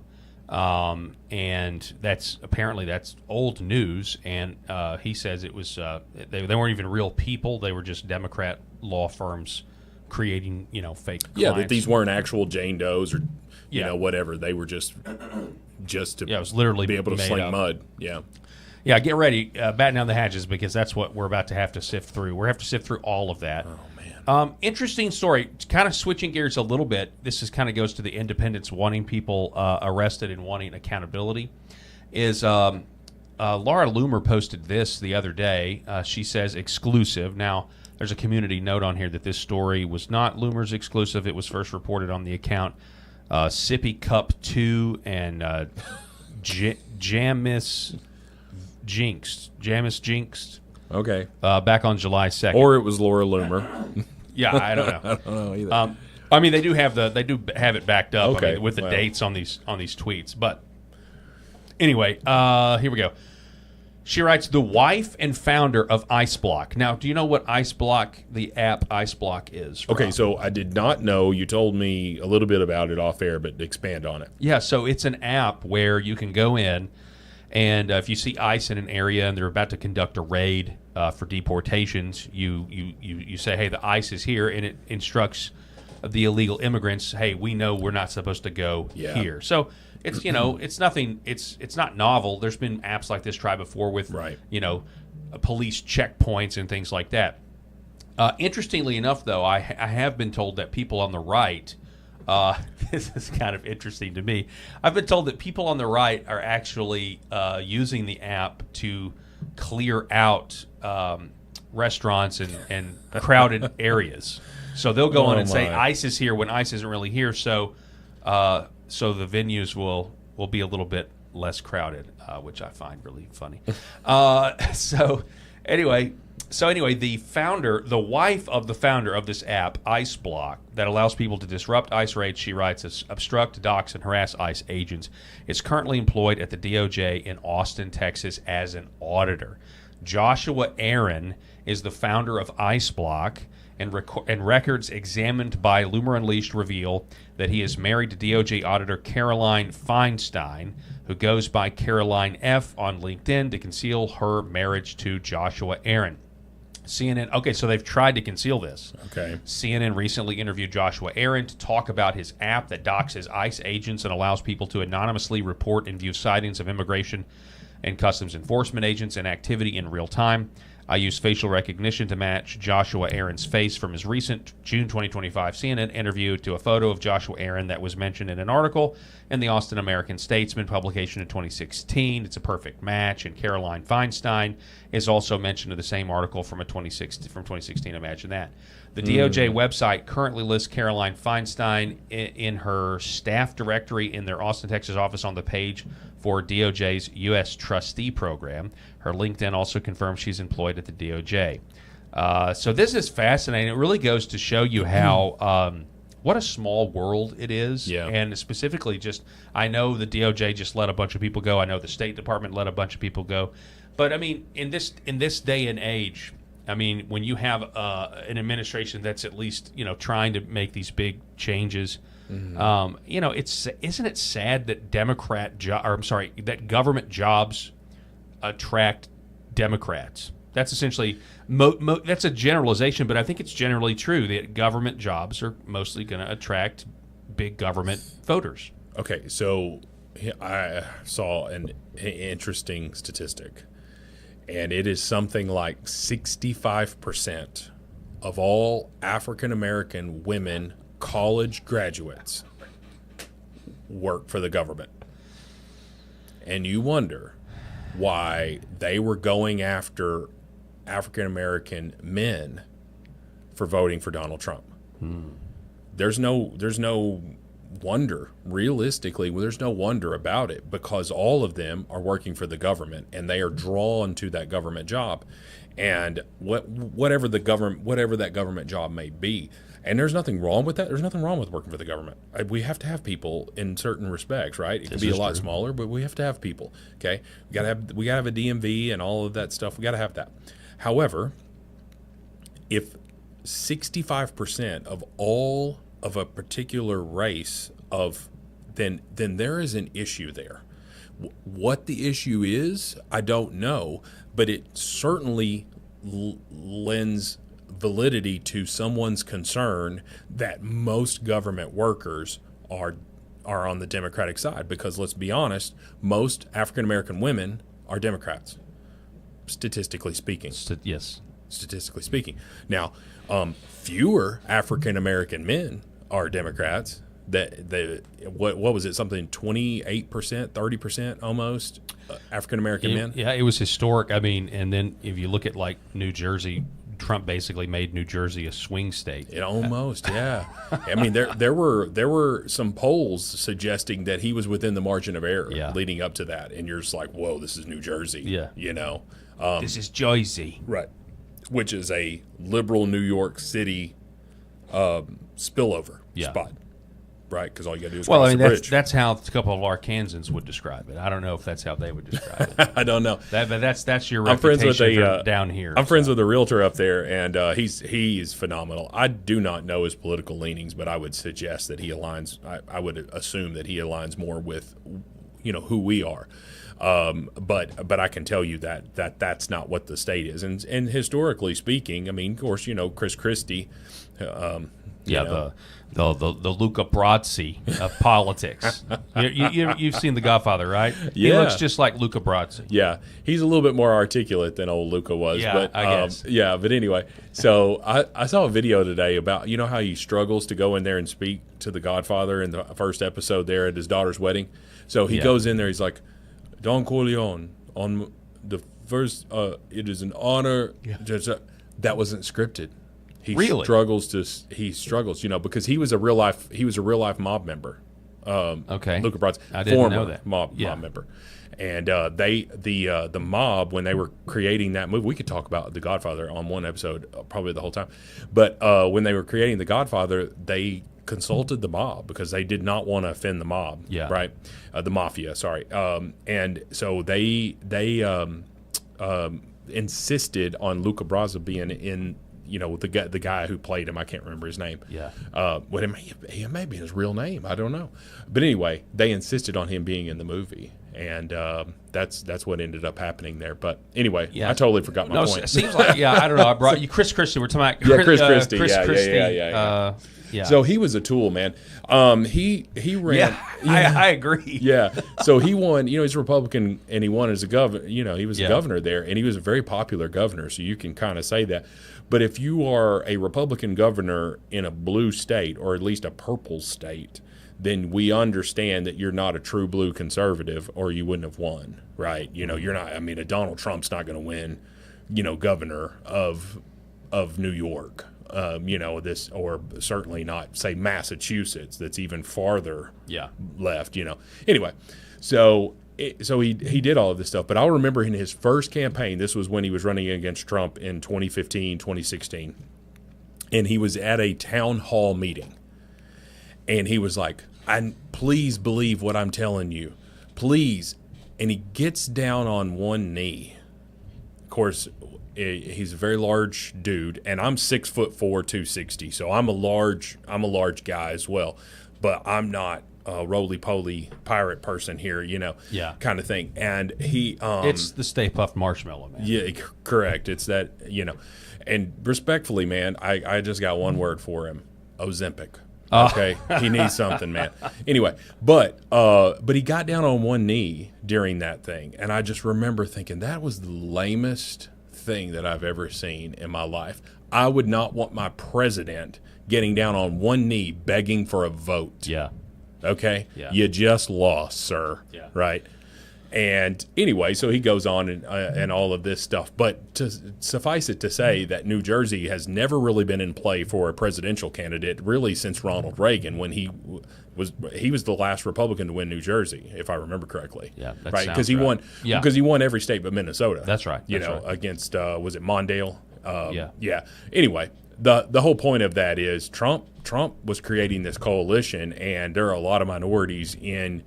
and that's old news. And he says it was they weren't even real people; they were just Democrat law firms creating fake Yeah, clients. that these weren't actual Jane Does or Yeah. whatever. They were just to it was literally be able to made sling up. mud. Yeah. Yeah, get ready, batten down the hatches, because that's what we're about to have to sift through. We're have to sift through all of that. Oh man, interesting story. Kind of switching gears a little bit. This is kind of goes to the independents wanting people arrested and wanting accountability. Is Laura Loomer posted this the other day. She says exclusive. Now there's a community note on here that this story was not Loomer's exclusive. It was first reported on the account Sippy Cup 2 and Jamis Jinxed. Okay. Back on July 2nd. Or it was Laura Loomer. Yeah, I don't know. I don't know either. I mean, they do have it backed up. Okay, I mean, with the well. dates on these tweets. But anyway, here we go. She writes, the wife and founder of IceBlock. Now, do you know what IceBlock, the app IceBlock is? Okay, so I did not know. You told me a little bit about it off air, but expand on it. Yeah, so it's an app where you can go in, and if you see ICE in an area and they're about to conduct a raid for deportations, you say, hey, the ICE is here, and it instructs the illegal immigrants, hey, we know we're not supposed to go here. So it's it's nothing. It's not novel. There's been apps like this tried before with police checkpoints and things like that. Interestingly enough, though, I have been told that people on the right. This is kind of interesting to me. I've been told that people on the right are actually using the app to clear out restaurants and crowded areas. So they'll go on and say ICE is here when ICE isn't really here. So the venues will be a little bit less crowded, which I find really funny. So anyway, the wife of the founder of this app, IceBlock, that allows people to disrupt ICE raids, she writes, obstruct, dox, and harass ICE agents, is currently employed at the DOJ in Austin, Texas, as an auditor. Joshua Aaron is the founder of IceBlock, and records examined by Loomer Unleashed reveal that he is married to DOJ auditor Caroline Feinstein, who goes by Caroline F. on LinkedIn to conceal her marriage to Joshua Aaron. CNN, okay, so they've tried to conceal this. Okay. CNN recently interviewed Joshua Aaron to talk about his app that doxes ICE agents and allows people to anonymously report and view sightings of immigration and customs enforcement agents and activity in real time. I used facial recognition to match Joshua Aaron's face from his recent June 2025 CNN interview to a photo of Joshua Aaron that was mentioned in an article in the Austin American-Statesman publication in 2016. It's a perfect match, and Caroline Feinstein is also mentioned in the same article from 2016. Imagine that. The DOJ website currently lists Caroline Feinstein in her staff directory in their Austin, Texas office on the page for DOJ's U.S. trustee program. Her LinkedIn also confirms she's employed at the DOJ. So this is fascinating. It really goes to show you how what a small world it is. Yeah. And specifically, I know the DOJ just let a bunch of people go. I know the State Department let a bunch of people go. But I mean, in this day and age, I mean, when you have an administration that's at least trying to make these big changes. Isn't it sad that that government jobs attract Democrats? That's essentially that's a generalization, but I think it's generally true that government jobs are mostly going to attract big government voters. Okay, so I saw an interesting statistic, and it is something like 65% of all African American women college graduates work for the government. And you wonder why they were going after African American men for voting for Donald Trump. There's no wonder, realistically, there's no wonder about it, because all of them are working for the government and they are drawn to that government job. And whatever that government job may be. And there's nothing wrong with that. There's nothing wrong with working for the government. We have to have people in certain respects, right? It could be a lot smaller, but we have to have people. Okay, we gotta have a DMV and all of that stuff. We gotta have that. However, if 65% of all of a particular race then there is an issue there. What the issue is, I don't know, but it certainly lends validity to someone's concern that most government workers are on the Democratic side, because let's be honest, most African American women are Democrats, statistically speaking. Yes. Statistically speaking. Now, fewer African American men are Democrats. What was it? Something 28%, 30% almost African American men. Yeah, it was historic. I mean, and then if you look at like New Jersey, Trump basically made New Jersey a swing state. It almost, yeah. I mean, there were some polls suggesting that he was within the margin of error leading up to that, and you're just like, whoa, this is New Jersey. Yeah, you know, this is Jersey, right? Which is a liberal New York City spillover spot. Right, because all you got to do is cross the bridge. That's how a couple of Arkansans would describe it. I don't know if that's how they would describe it. I don't know. But that's your reputation down here. I'm friends with a realtor up there, and he's phenomenal. I do not know his political leanings, but I would suggest that he aligns. I would assume that he aligns more with, who we are. But I can tell you that's not what the state is, and historically speaking, I mean, of course, Chris Christie. The Luca Brasi of politics. You've seen The Godfather, right? Yeah. He looks just like Luca Brasi. Yeah, he's a little bit more articulate than old Luca was. Yeah, but, I guess. Yeah, but anyway, so I saw a video today about, how he struggles to go in there and speak to The Godfather in the first episode there at his daughter's wedding. So he goes in there, he's like, Don Corleone, on the first, it is an honor. Yeah. That wasn't scripted. He struggles, because he was a real life mob member. Okay, Luca Brasi, I didn't know that. mob member, and the mob, when they were creating that movie, we could talk about The Godfather on one episode probably the whole time, but when they were creating The Godfather, they consulted the mob because they did not want to offend the mob. Yeah, right, the mafia. Sorry, and so they insisted on Luca Brasi being in. The guy who played him, I can't remember his name. Yeah. It may be his real name. I don't know. But anyway, they insisted on him being in the movie, and that's what ended up happening there. But anyway, I totally forgot my point. It seems like I don't know. I brought you Chris Christie. We're talking about Chris Christie. Chris Christie. Yeah. So he was a tool, man. He ran. Yeah, I agree. Yeah. So he won. He's a Republican, and he won as a governor. He was a governor there, and he was a very popular governor. So you can kind of say that. But if you are a Republican governor in a blue state, or at least a purple state, then we understand that you're not a true blue conservative, or you wouldn't have won, right? You're not. I mean, a Donald Trump's not going to win, governor of New York. Or certainly not, say, Massachusetts, that's even farther left, Anyway, so he did all of this stuff. But I'll remember in his first campaign, this was when he was running against Trump in 2015, 2016, and he was at a town hall meeting. And he was like, please believe what I'm telling you. Please. And he gets down on one knee. Of course, he's a very large dude, and I'm 6'4", 260, so I'm a large guy as well. But I'm not a roly-poly pirate person here, kind of thing. And he, it's the Stay Puft Marshmallow Man. Yeah, correct. It's that, And respectfully, man, I just got one word for him: Ozempic. Okay, he needs something, man. Anyway, but he got down on one knee during that thing, and I just remember thinking that was the lamest thing that I've ever seen in my life. I would not want my president getting down on one knee begging for a vote. Yeah. Okay? Yeah. You just lost, sir. Yeah. Right? And anyway, so he goes on and all of this stuff. But to suffice it to say that New Jersey has never really been in play for a presidential candidate really since Ronald Reagan, when he was the last Republican to win New Jersey, if I remember correctly. Yeah, that right, because right. he won every state but Minnesota. That's right. Against was it Mondale? Yeah. Anyway, the whole point of that is Trump was creating this coalition, and there are a lot of minorities in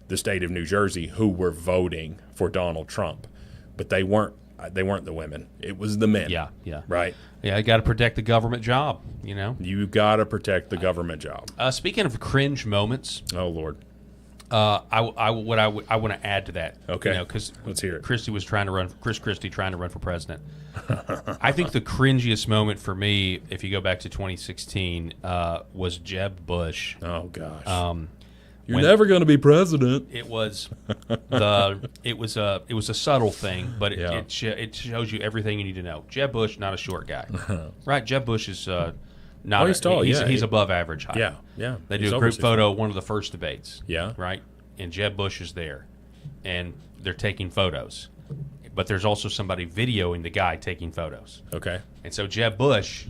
the state of New Jersey who were voting for Donald Trump, but they weren't the women. It was the men. Yeah. Right? Yeah, you got to protect the government job, You got to protect the government job. Speaking of cringe moments. Oh, Lord. I want to add to that. Okay. Because let's hear it. Chris Christie trying to run for president. I think the cringiest moment for me, if you go back to 2016, was Jeb Bush. Oh gosh. You're never going to be president. It was a subtle thing, but it shows you everything you need to know. Jeb Bush, not a short guy, right? Jeb Bush is not. He's tall. He's above average height. Yeah. They do a group photo, one of the first debates. Yeah. Right, and Jeb Bush is there, and they're taking photos, but there's also somebody videoing the guy taking photos. Okay. And so Jeb Bush,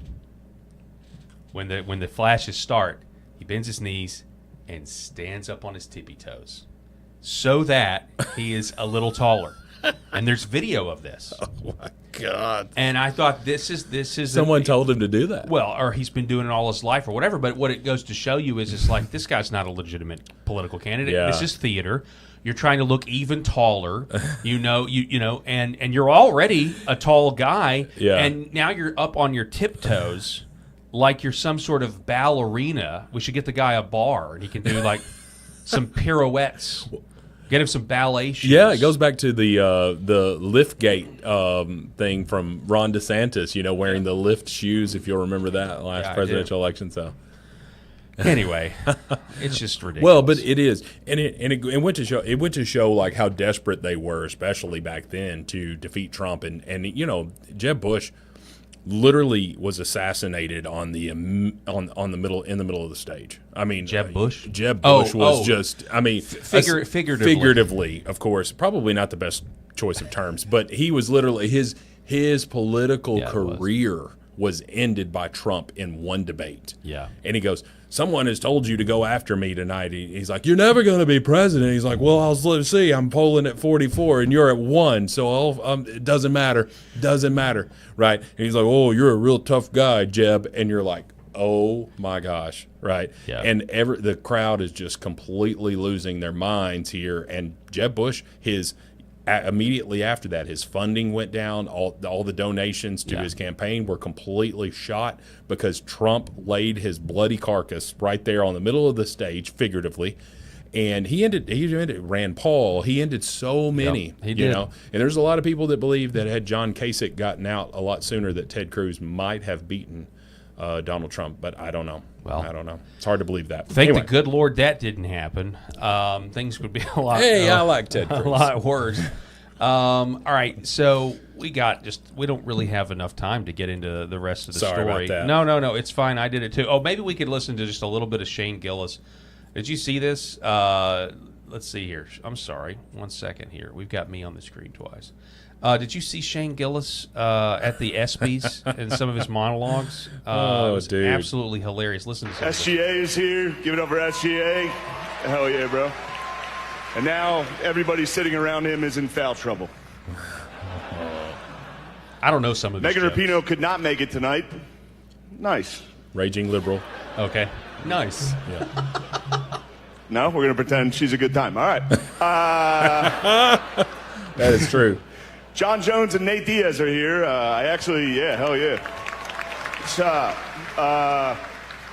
when the flashes start, he bends his knees and stands up on his tippy toes so that he is a little taller. And there's video of this. Oh my God. And I thought this is someone told him to do that. Well, or he's been doing it all his life or whatever, but what it goes to show you is it's like this guy's not a legitimate political candidate. Yeah. This is theater. You're trying to look even taller, and you're already a tall guy, and now you're up on your tiptoes like you're some sort of ballerina. We should get the guy a bar, and he can do like some pirouettes. Get him some ballet shoes. Yeah, it goes back to the Liftgate thing from Ron DeSantis. Wearing the lift shoes. If you'll remember that last presidential election. So anyway, it's just ridiculous. Well, but it is, and it went to show like how desperate they were, especially back then, to defeat Trump, and Jeb Bush literally was assassinated in the middle of the stage. I mean, Jeb Bush. Jeb Bush was just. I mean, figuratively, of course, probably not the best choice of terms, but he was literally his political career was ended by Trump in one debate. Yeah, and he goes, "Someone has told you to go after me tonight." He's like, "You're never going to be president." He's like, "Well, let's see. I'm polling at 44, and you're at 1, so it doesn't matter. Doesn't matter, right?" And he's like, "Oh, you're a real tough guy, Jeb," and you're like, "Oh my gosh, right?" Yeah. And the crowd is just completely losing their minds here. And Jeb Bush, immediately after that, his funding went down. All the donations to his campaign were completely shot because Trump laid his bloody carcass right there on the middle of the stage, figuratively. And he ended Rand Paul. He ended so many. He did. And there's a lot of people that believe that had John Kasich gotten out a lot sooner, that Ted Cruz might have beaten Donald Trump. But I don't know. Well, I don't know. It's hard to believe that. Thank Anyway. the good Lord that didn't happen. Things would be a lot. Hey, I like Ted Cruz. A lot worse. All right, so we don't really have enough time to get into the rest of the Sorry story. about that. No, it's fine. I did it too. Oh, maybe we could listen to just a little bit of Shane Gillis. Did you see this? Let's see here. I'm sorry. 1 second here. We've got me on the screen twice. Did you see Shane Gillis at the ESPYs and some of his monologues? It was dude. absolutely hilarious. Listen to some SGA is here. Give it up for SGA. Hell yeah, bro. And now everybody sitting around him is in foul trouble. I don't know some of these Megan jokes. Rapinoe could not make it tonight. Nice. Raging liberal. Okay. Nice. Yeah. No, we're going to pretend she's a good time. All right. That is true. John Jones and Nate Diaz are here. Hell yeah.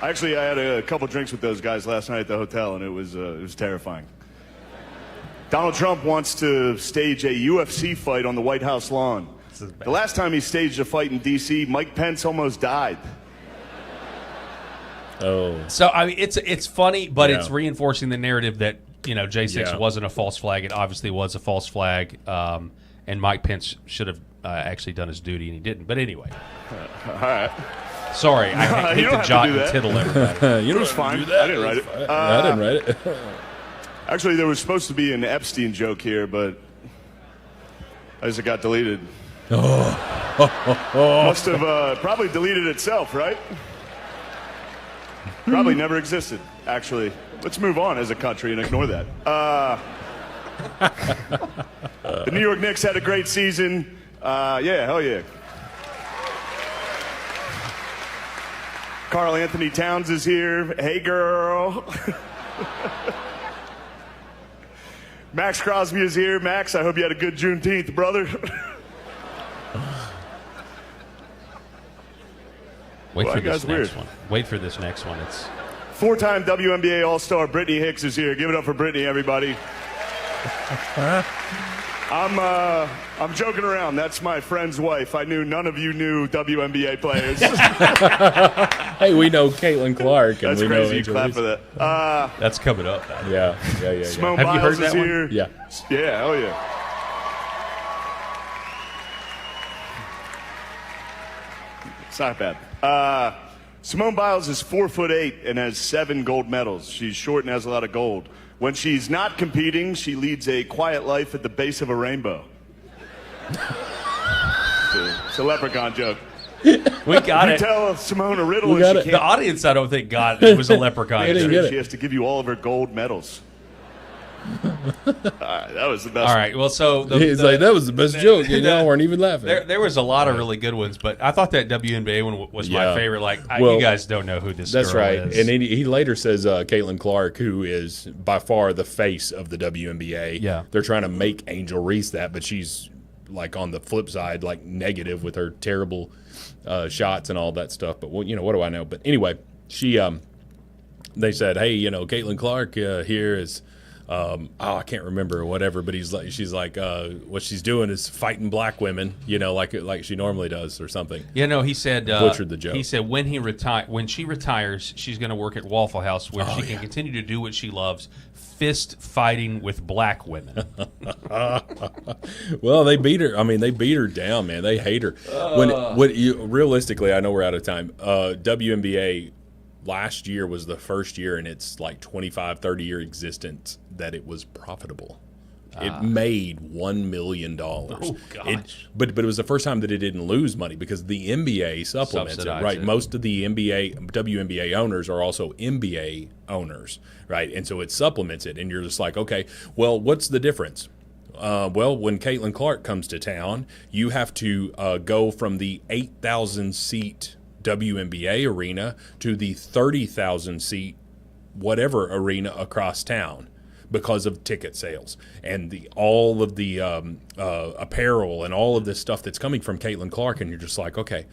I had a couple drinks with those guys last night at the hotel, and it was terrifying. Donald Trump wants to stage a UFC fight on the White House lawn. The last time he staged a fight in D.C., Mike Pence almost died. Oh. So I mean, it's funny, but it's reinforcing the narrative that J6 wasn't a false flag. It obviously was a false flag, and Mike Pence should have actually done his duty, and he didn't. But anyway, all right. Sorry, I hate to jot and tittle everybody. It was fine. I didn't write it. I didn't write it. Actually, there was supposed to be an Epstein joke here, but as it got deleted. Must have probably deleted itself, right? Probably never existed, actually. Let's move on as a country and ignore that. The New York Knicks had a great season. Hell yeah. Karl Anthony Towns is here. Hey, girl. Max Crosby is here. Max, I hope you had a good Juneteenth, brother. Wait for this next one. Wait for this next one. Four-time WNBA All-Star Brittany Hicks is here. Give it up for Brittany, everybody. I'm joking around. That's my friend's wife. I knew none of you knew WNBA players. Hey, we know Caitlin Clark. And That's we crazy. Know You clap for that. That's coming up. Yeah. Simone Have you Biles heard that is one? here. Yeah. Yeah, oh yeah. It's not bad. Simone Biles is 4'8" and has 7 gold medals. She's short and has a lot of gold. When she's not competing, she leads a quiet life at the base of a rainbow. It's a leprechaun joke. We got you it. Tell Simone a riddle. We got and it. she The can't. audience, I don't think, got it. It was a leprechaun. They didn't get it. She has to give you all of her gold medals. That was the best. All right. Well, so He's like, that was the best joke. And y'all weren't even laughing. There was a lot of really good ones, but I thought that WNBA one was my favorite. Like, Well, you guys don't know who this That's girl right. is. And he later says Caitlin Clark, who is by far the face of the WNBA. Yeah. They're trying to make Angel Reese that, but she's like on the flip side, like negative with her terrible shots and all that stuff. But, well, what do I know? But anyway, she they said, hey, Caitlin Clark here is I can't remember or whatever, but she's like what she's doing is fighting black women, like she normally does or something. He said Butchered the joke. He said when she retires, she's going to work at Waffle House where she can continue to do what she loves, fist fighting with black women. Well, they beat her. I mean, they beat her down, man. They hate her. Realistically, I know we're out of time. WNBA last year was the first year in its like 25, 30-year existence that it was profitable. It made $1 million. Oh, gosh. But it was the first time that it didn't lose money because the NBA supplements it, right? Most of the WNBA owners are also NBA owners, right? And so it supplements it, and you're just like, okay, well, what's the difference? Well, when Caitlin Clark comes to town, you have to go from the 8,000-seat WNBA arena to the 30,000-seat whatever arena across town because of ticket sales and all of the apparel and all of this stuff that's coming from Caitlin Clark, and you're just like, okay,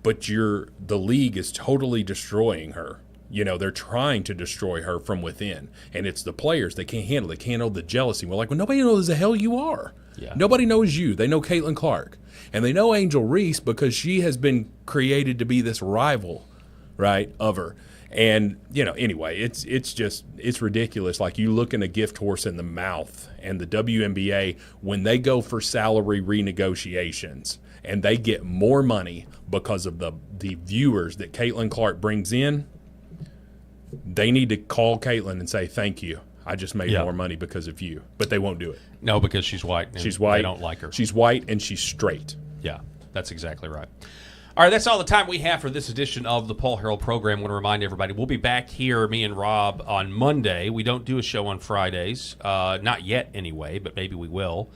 but the league is totally destroying her. They're trying to destroy her from within, and it's the players. They can't handle it. They can't handle the jealousy. We're like, well, nobody knows the hell you are. Yeah. Nobody knows you. They know Caitlin Clark, and they know Angel Reese because she has been created to be this rival, right, of her. And anyway, it's ridiculous. Like you looking a gift horse in the mouth, and the WNBA when they go for salary renegotiations and they get more money because of the viewers that Caitlin Clark brings in. They need to call Caitlin and say, thank you. I just made more money because of you. But they won't do it. No, because she's white. She's white. They don't like her. She's white and she's straight. Yeah, that's exactly right. All right, that's all the time we have for this edition of the Paul Harrell program. I want to remind everybody, we'll be back here, me and Rob, on Monday. We don't do a show on Fridays. Not yet, anyway, but maybe we will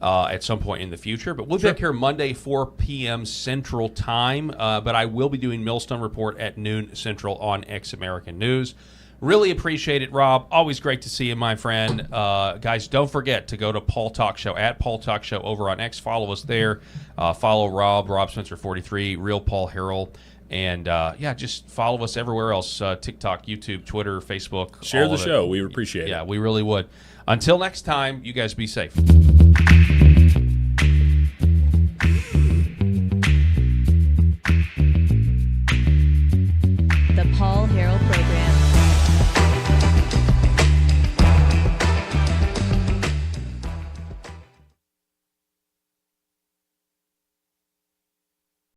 at some point in the future. But we'll be back here Monday, 4 p.m. Central Time. But I will be doing Millstone Report at noon Central on X American News. Really appreciate it, Rob. Always great to see you, my friend. Guys, don't forget to go to Paul Talk Show, at Paul Talk Show over on X. Follow us there. Follow Rob Spencer 43, Real Paul Harrell. And, just follow us everywhere else, TikTok, YouTube, Twitter, Facebook. Share the show. We would appreciate it. Yeah, we really would. Until next time, you guys be safe.